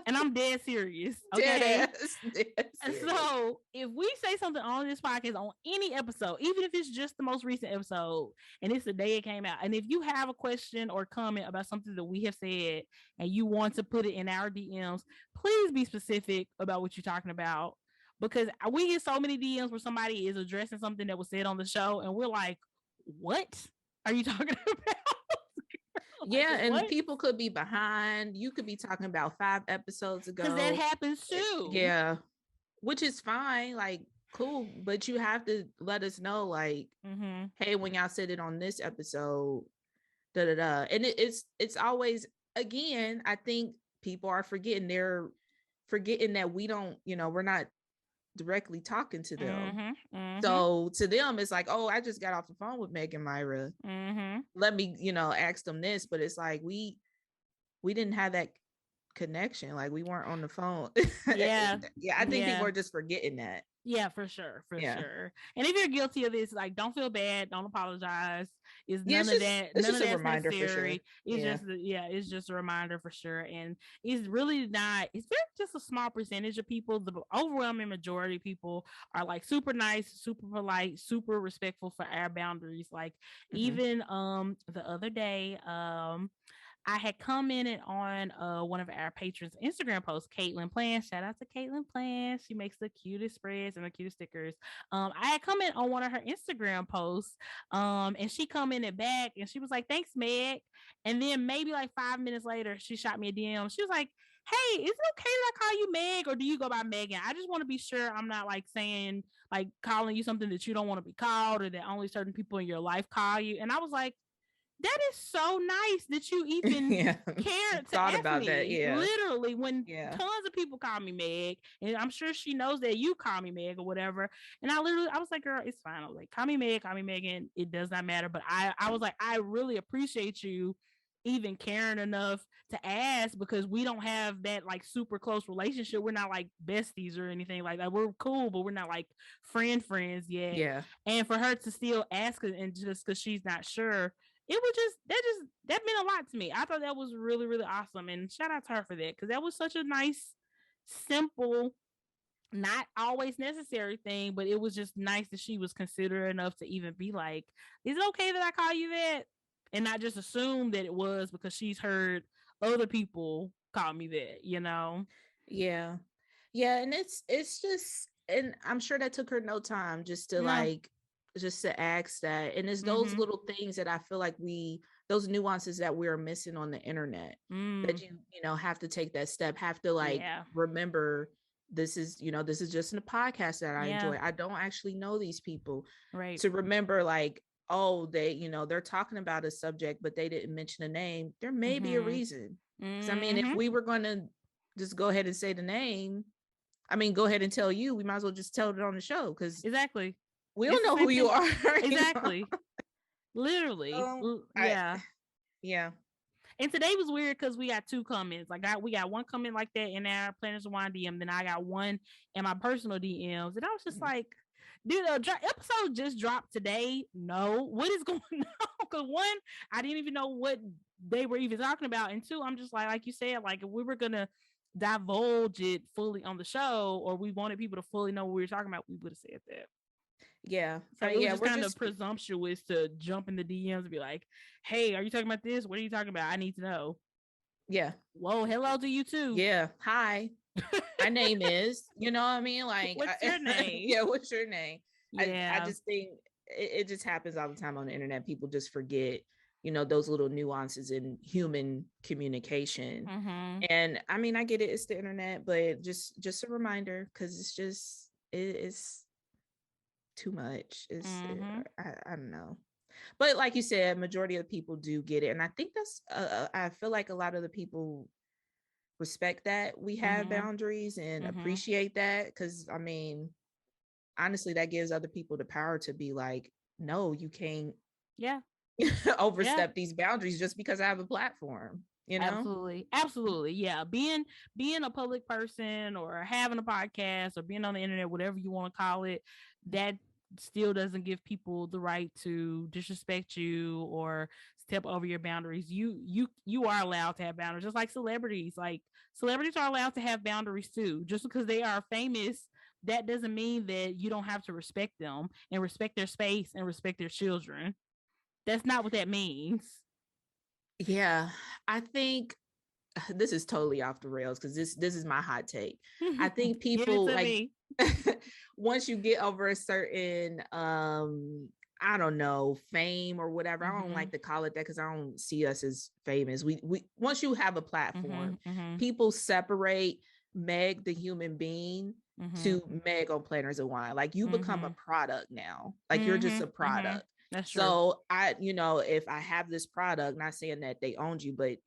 and I'm dead serious, Dead okay? ass. Dead serious. So, if we say something on this podcast, on any episode, even if it's just the most recent episode and it's the day it came out, and if you have a question or comment about something that we have said and you want to put it in our DMs, please be specific about what you're talking about, because we get so many DMs where somebody is addressing something that was said on the show and we're like, what are you talking about? Like, Yeah, and what? people could be behind. You could be talking about 5 episodes Because that ago. happens too. Yeah, which is fine, like, cool, but you have to let us know, like, Mm-hmm. hey, when y'all said it on this episode, da da da. And it's always, again, I think people are forgetting. They're forgetting that we don't, we're not directly talking to them. Mm-hmm. Mm-hmm. So to them, it's like, oh, I just got off the phone with Meg and Myra. Mm-hmm. Let me, ask them this. But it's like we didn't have that connection. Like, we weren't on the phone. Yeah. Yeah, I think people Yeah. are just forgetting that. Yeah, for sure, for Yeah. sure. And if you're guilty of this, like, don't feel bad, don't apologize. It's Yeah, none of that. it's None just of a that's reminder for sure. necessary. It's Yeah. just, yeah, it's just a reminder for sure. And it's really not. It's very just a small percentage of people. The overwhelming majority of people are like super nice, super polite, super respectful for our boundaries. Like Hmm. even the other day I had commented on one of our patrons' Instagram posts, Caitlin Plans. Shout out to Caitlin Plans. She makes the cutest spreads and the cutest stickers. I had commented on one of her Instagram posts, and she commented back and she was like, "Thanks, Meg." And then maybe like 5 minutes later, she shot me a DM. She was like, "Hey, is it okay that I call you Meg or do you go by Megan? I just want to be sure I'm not like saying like calling you something that you don't want to be called or that only certain people in your life call you." And I was like, that is so nice that you even Yeah. cared to Thought ask about that. me. Yeah. Literally, when Yeah. tons of people call me Meg, and I'm sure she knows that you call me Meg or whatever. And I was like, girl, it's fine. I was like, call me Meg, call me Megan. It does not matter. But I was like, I really appreciate you even caring enough to ask because we don't have that like super close relationship. We're not like besties or anything like that. We're cool, but we're not like friends yet. Yeah. And for her to still ask her and just because she's not sure, it was that meant a lot to me. I thought that was really, really awesome. And shout out to her for that because that was such a nice, simple, not always necessary thing, but it was just nice that she was considerate enough to even be like, is it okay that I call you that? And not just assume that it was because she's heard other people call me that, you know? Yeah. Yeah, and it's just, and I'm sure that took her no time just to No. like just to ask that. And it's those Mm-hmm. little things that I feel like those nuances that we're missing on the internet, that you know have to take that step, have to like Yeah. remember this is, this is just in a podcast that I Yeah. enjoy. I don't actually know these people. Right. To remember like, oh, they, they're talking about a subject, but they didn't mention a name. There may be a Mm-hmm. reason. Because I mean, if Mm-hmm. we were going to just go ahead and say the name, I mean, go ahead and tell you. We might as well just tell it on the show because Exactly. we It's don't the know who same you thing. are. Exactly. Literally. I Yeah. yeah. And today was weird because we got two comments. We got one comment like that in our Planners Wine DM, then I got one in my personal DMs, and I was just like, dude, the episode just dropped today. No, what is going on? Because one, I didn't even know what they were even talking about, and two, I'm just like you said, like if we were gonna divulge it fully on the show, or we wanted people to fully know what we were talking about, we would have said that. Yeah. So it was Yeah, just we're kind of just presumptuous to jump in the DMs and be like, "Hey, are you talking about this? What are you talking about? I need to know." yeah. Whoa, hello to you too. Yeah. Hi. My name is, you know what I mean? Like What's your name? yeah, what's your name? I Yeah. just think it just happens all the time on the internet. People just forget, those little nuances in human communication. Mm-hmm. And I mean, I get it, it's the internet, but just a reminder, because it's too much. Mm-hmm. I don't know. But like you said, majority of people do get it. And I think that's I feel like a lot of the people respect that we have Mm-hmm. boundaries and Mm-hmm. appreciate that. Cause I mean, honestly, that gives other people the power to be like, no, you can't Yeah. Yeah. overstep these boundaries just because I have a platform, you know? Absolutely. Absolutely. Yeah. Being a public person or having a podcast or being on the internet, whatever you want to call it, that still doesn't give people the right to disrespect you or step over your boundaries. You are allowed to have boundaries, just like celebrities. Like celebrities are allowed to have boundaries too. Just because they are famous, that doesn't mean that you don't have to respect them and respect their space and respect their children. That's not what that means. Yeah. I think this is totally off the rails because this is my hot take. I think Give it people to like me. once you get over a certain I don't know, fame or whatever. I don't Mm-hmm. like to call it that because I don't see us as famous. We once you have a platform, Mm-hmm. Mm-hmm. people separate Meg the human being Mm-hmm. to Meg on Planners of Wine. Like you become a Mm-hmm. product now. Like you're just Mm-hmm. a Mm-hmm. product. That's true. So if I have this product, not saying that they owned you, but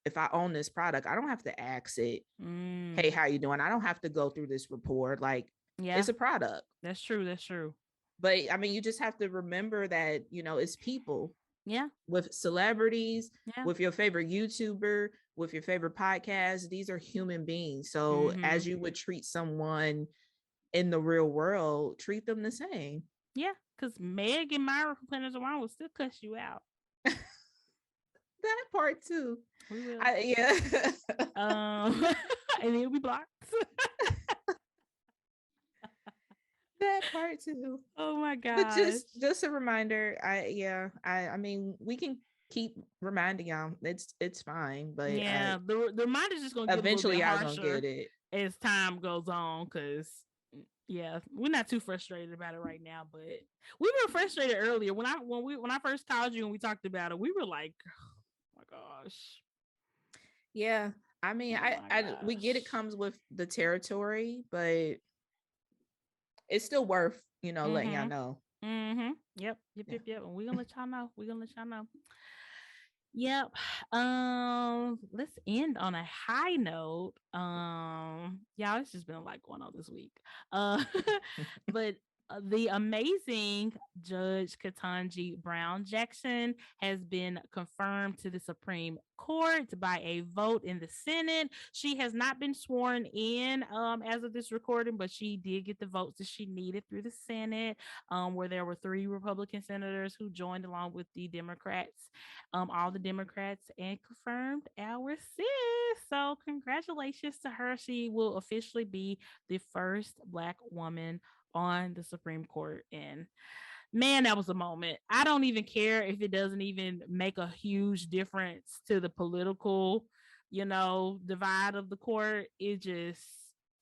if I own this product, I don't have to ask it, Mm. hey, how you doing? I don't have to go through this report. Like Yeah, it's a product. that's true. That's true. But I mean, you just have to remember that, it's people, Yeah. with celebrities, Yeah. with your favorite YouTuber, with your favorite podcast. These are human beings. So Mm-hmm. as you would treat someone in the real world, treat them the same. Yeah. Because Meg and Myra from Planners Around will still cuss you out. That part too. We will. Yeah. And it'll be blocked. That part too. Oh my But gosh. just a reminder. I mean, we can keep reminding y'all. It's fine, but Yeah. The reminder's just gonna get a little bit eventually y'all gonna harsher get it. as time goes on, because yeah, we're not too frustrated about it right now, but we were frustrated earlier when I first called you and we talked about it. We were like, oh my gosh, Yeah. I mean, oh my I we get it gosh. comes with the territory, but it's still worth, letting y'all Mm-hmm. know. Mm-hmm. Yep. Yep. Yeah. Yep. Yep. And we're gonna let y'all know. We're gonna let y'all know. Yep. Let's end on a high note. Y'all, it's just been a lot going on this week. Uh, but The amazing Judge Ketanji Brown Jackson has been confirmed to the Supreme Court by a vote in the Senate. She has not been sworn in as of this recording, but she did get the votes that she needed through the Senate, where there were 3 Republican senators who joined along with the Democrats, all the Democrats, and confirmed our sis. So, congratulations to her. She will officially be the first Black woman on the Supreme Court. And man, that was a moment. I don't even care if it doesn't even make a huge difference to the political, divide of the court. It just,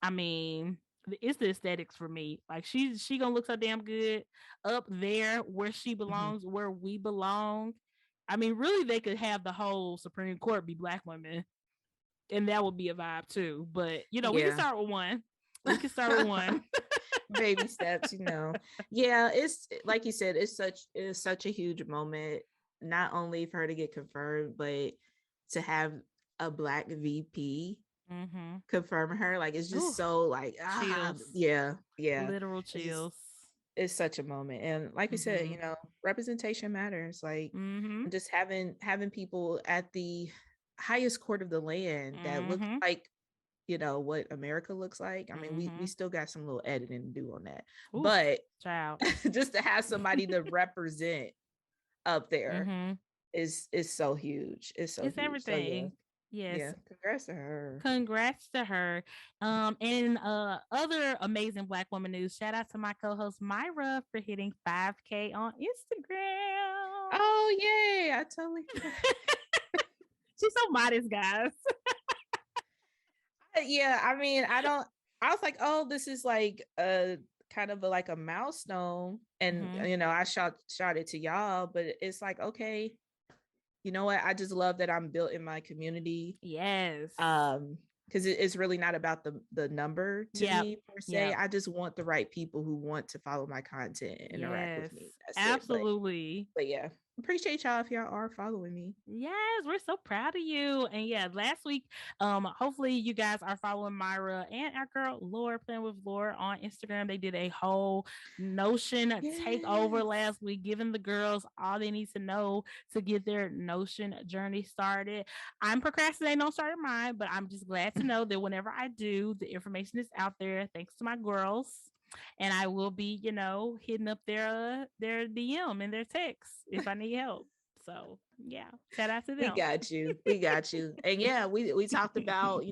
I mean, it's the aesthetics for me. Like she gonna look so damn good up there where she Mhm. belongs, where we belong. I mean, really, they could have the whole Supreme Court be Black women, and that would be a vibe too. But we can Yeah. start with one. We can start with one. Baby steps, Yeah, it's like you said, it's such a huge moment, not only for her to get confirmed, but to have a Black VP Mm-hmm. confirm her. Like it's just Ooh, so like chills, yeah, yeah. literal It's just chills. it's such a moment. And like we said, Mm-hmm. representation matters. Like Mm-hmm. just having people at the highest court of the land that look Mm-hmm. like what America looks like. I mean, we Mm-hmm. still got some little editing to do on that, Ooh, but child. just to have somebody to represent up there Mm-hmm. is so huge. It's so It's huge. So yeah, everything. Yes. yeah. Congrats to her. Congrats to her. And other amazing Black woman news. Shout out to my co-host Myra for hitting 5K on Instagram. Oh yay! I totally forgot. She's so modest, guys. Yeah, I mean, I don't. I was like, oh, this is like a kind of like a milestone, and Mm-hmm. I shot it to y'all, but it's like, okay, you know what? I just love that I'm built in my community. Yes. Because it's really not about the number to Yep. me per se. Yep. I just want the right people who want to follow my content and interact with Yes. me. That's it. Absolutely. But yeah, appreciate y'all if y'all are following me. Yes, we're so proud of you. And yeah, last week, hopefully you guys are following Myra and our girl Laura playing with Laura on Instagram. They did a whole Notion takeover Yes. last week, giving the girls all they need to know to get their Notion journey started. I'm procrastinating on starting mine, but I'm just glad to know that whenever I do, the information is out there thanks to my girls. And I will be, hitting up their DM and their text if I need help. So yeah, shout out to We them. got you. We got you. And yeah, we talked about,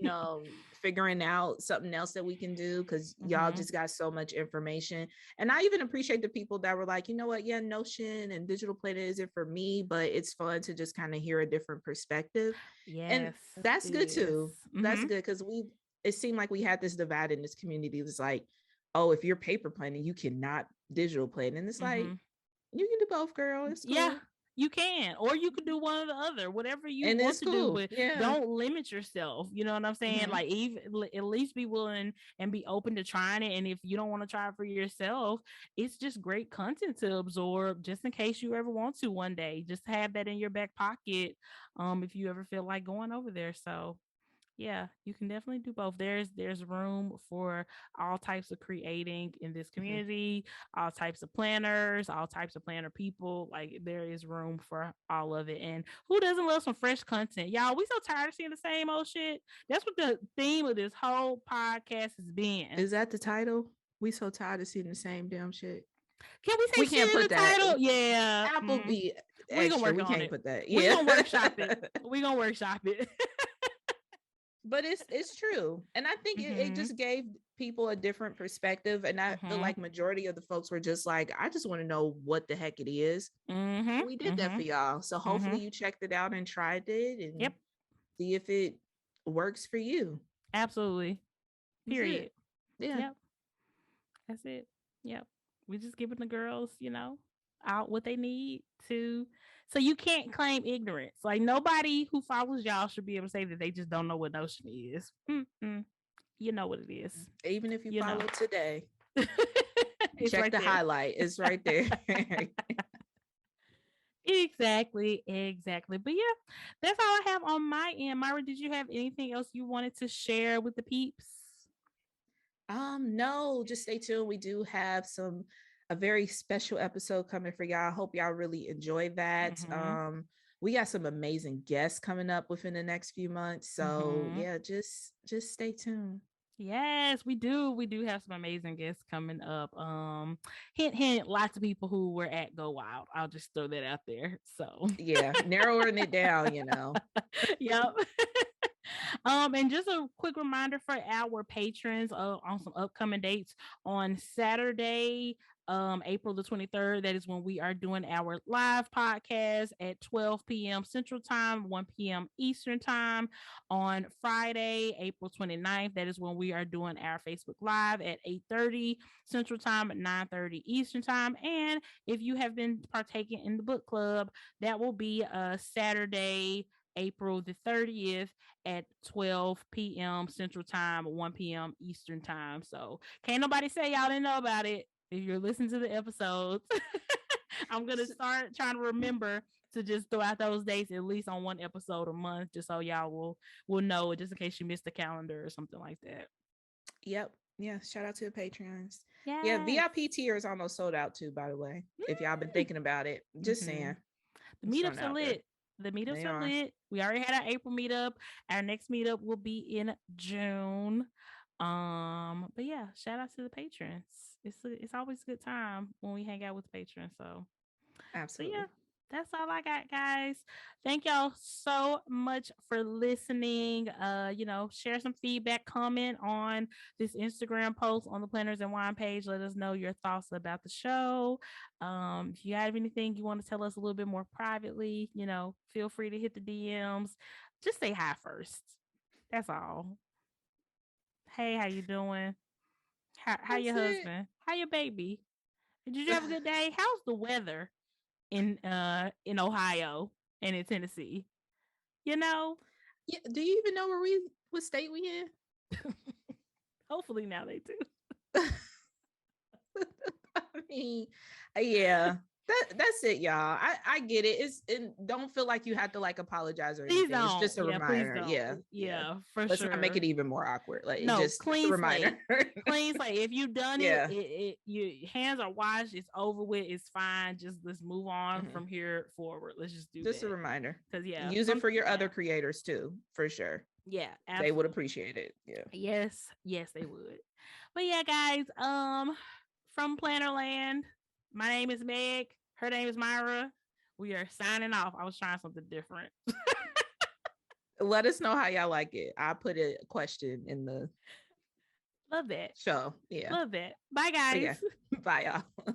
figuring out something else that we can do because y'all Mm-hmm. just got so much information. And I even appreciate the people that were like, you know what, yeah, Notion and Digital Planner isn't for me, but it's fun to just kind of hear a different perspective. And Yes, that's it good is. too. That's Mm-hmm. good because it seemed like we had this divide in this community. It was like, oh, if you're paper planning, you cannot digital plan. And it's like, Mm-hmm. you can do both, girl. It's Yeah, cool. you can, or you could do one or the other, whatever you And want it's to do, cool. but Yeah. don't limit yourself. You know what I'm saying? Mhm. Like, even at least be willing and be open to trying it. And if you don't want to try it for yourself, it's just great content to absorb, just in case you ever want to one day. Just have that in your back pocket, if you ever feel like going over there. So yeah, you can definitely do both. There's room for all types of creating in this Mhm. community, all types of planners, all types of planner people. Like there is room for all of it. And who doesn't love some fresh content? Y'all, we so tired of seeing the same old shit. That's what the theme of this whole podcast has been. Is that the title? We so tired of seeing the same damn shit. Can we say We can't shit in put the that. title? Yeah. Apple be We gonna extra. work We on can't it. put that. We Yeah. gonna workshop it. We gonna workshop it. But it's true. And I think it Mm-hmm. just gave people a different perspective. And I feel Mm-hmm. like majority of the folks were just like, I just want to know what the heck it is. Mm-hmm. And we did that Mm-hmm. for y'all. So Mm-hmm. hopefully you checked it out and tried it and Yep. see if it works for you. Absolutely. That's it. Period. Yeah. Yep. That's it. Yep. We just giving the girls, out what they need to. So you can't claim ignorance. Like nobody who follows y'all should be able to say that they just don't know what Notion is. Mm-mm. You know what it is. Even if you You know. follow today, It's check right the there. highlight. It's right there. Exactly. Exactly. But yeah, that's all I have on my end. Myra, did you have anything else you wanted to share with the peeps? No, just stay tuned. We do have a very special episode coming for y'all. I hope y'all really enjoy that. Mm-hmm. We got some amazing guests coming up within the next few months. So Mm-hmm. yeah, just stay tuned. Yes, we do. We do have some amazing guests coming up. Hint, hint. Lots of people who were at Go Wild. I'll just throw that out there. So, Yeah, narrowing it down, yep. And just a quick reminder for our patrons on some upcoming dates on Saturday, April the 23rd. That is when we are doing our live podcast at 12 p.m. Central Time, 1 p.m. Eastern Time. On Friday, April 29th, that is when we are doing our Facebook Live at 8:30 Central Time, 9:30 Eastern Time. And if you have been partaking in the book club, that will be Saturday, April the 30th at 12 p.m. Central Time, 1 p.m. Eastern Time. So can't nobody say y'all didn't know about it if you're listening to the episodes. I'm gonna start trying to remember to just throw out those dates at least on one episode a month, just so y'all will know, just in case you missed the calendar or something like that. Yep. Yeah. Shout out to the Patreons. Yeah, Yes. VIP tier is almost sold out too, by the way. If y'all been Mm. thinking about it. Just Mm-hmm. saying. The Just throwing meetups it are out there. lit. The meetups They are are. lit. We already had our April meetup. Our next meetup will be in June. But yeah, shout out to the patrons. It's always a good time when we hang out with the patrons. So yeah, Absolutely. that's all I got, guys. Thank y'all so much for listening. Share some feedback, comment on this Instagram post on the Planners and Wine page. Let us know your thoughts about the show. If you have anything you want to tell us a little bit more privately, feel free to hit the DMs. Just say hi first. That's all. Hey, how you doing? How That's your it. husband? How your baby? Did you have a good day? How's the weather in Ohio and in Tennessee? You know, Yeah. Do you even know what state we in? hopefully now they do. I mean, yeah. That's it, y'all. I get it. And don't feel like you have to like apologize or Please anything. It's don't. just a Yeah, please reminder. don't. Yeah, yeah. Yeah, for Let's not make sure. it even more awkward. Like it No, just a clean reminder. slate. Clean slate. If you've done it, Yeah. your hands are washed. It's over with. It's fine. Just let's move on Mhm. from here forward. Let's just do Just a that. reminder. Cause yeah, Use it for your other creators too, for sure. yeah, They would absolutely. appreciate it. Yeah. Yes, yes, they would. But yeah, guys, from Plannerland, my name is Meg. Her name is Myra. We are signing off. I was trying something different. Let us know how y'all like it. I put a question in the Love that. show. Yeah. Love that. Bye, But yeah. guys. Bye y'all.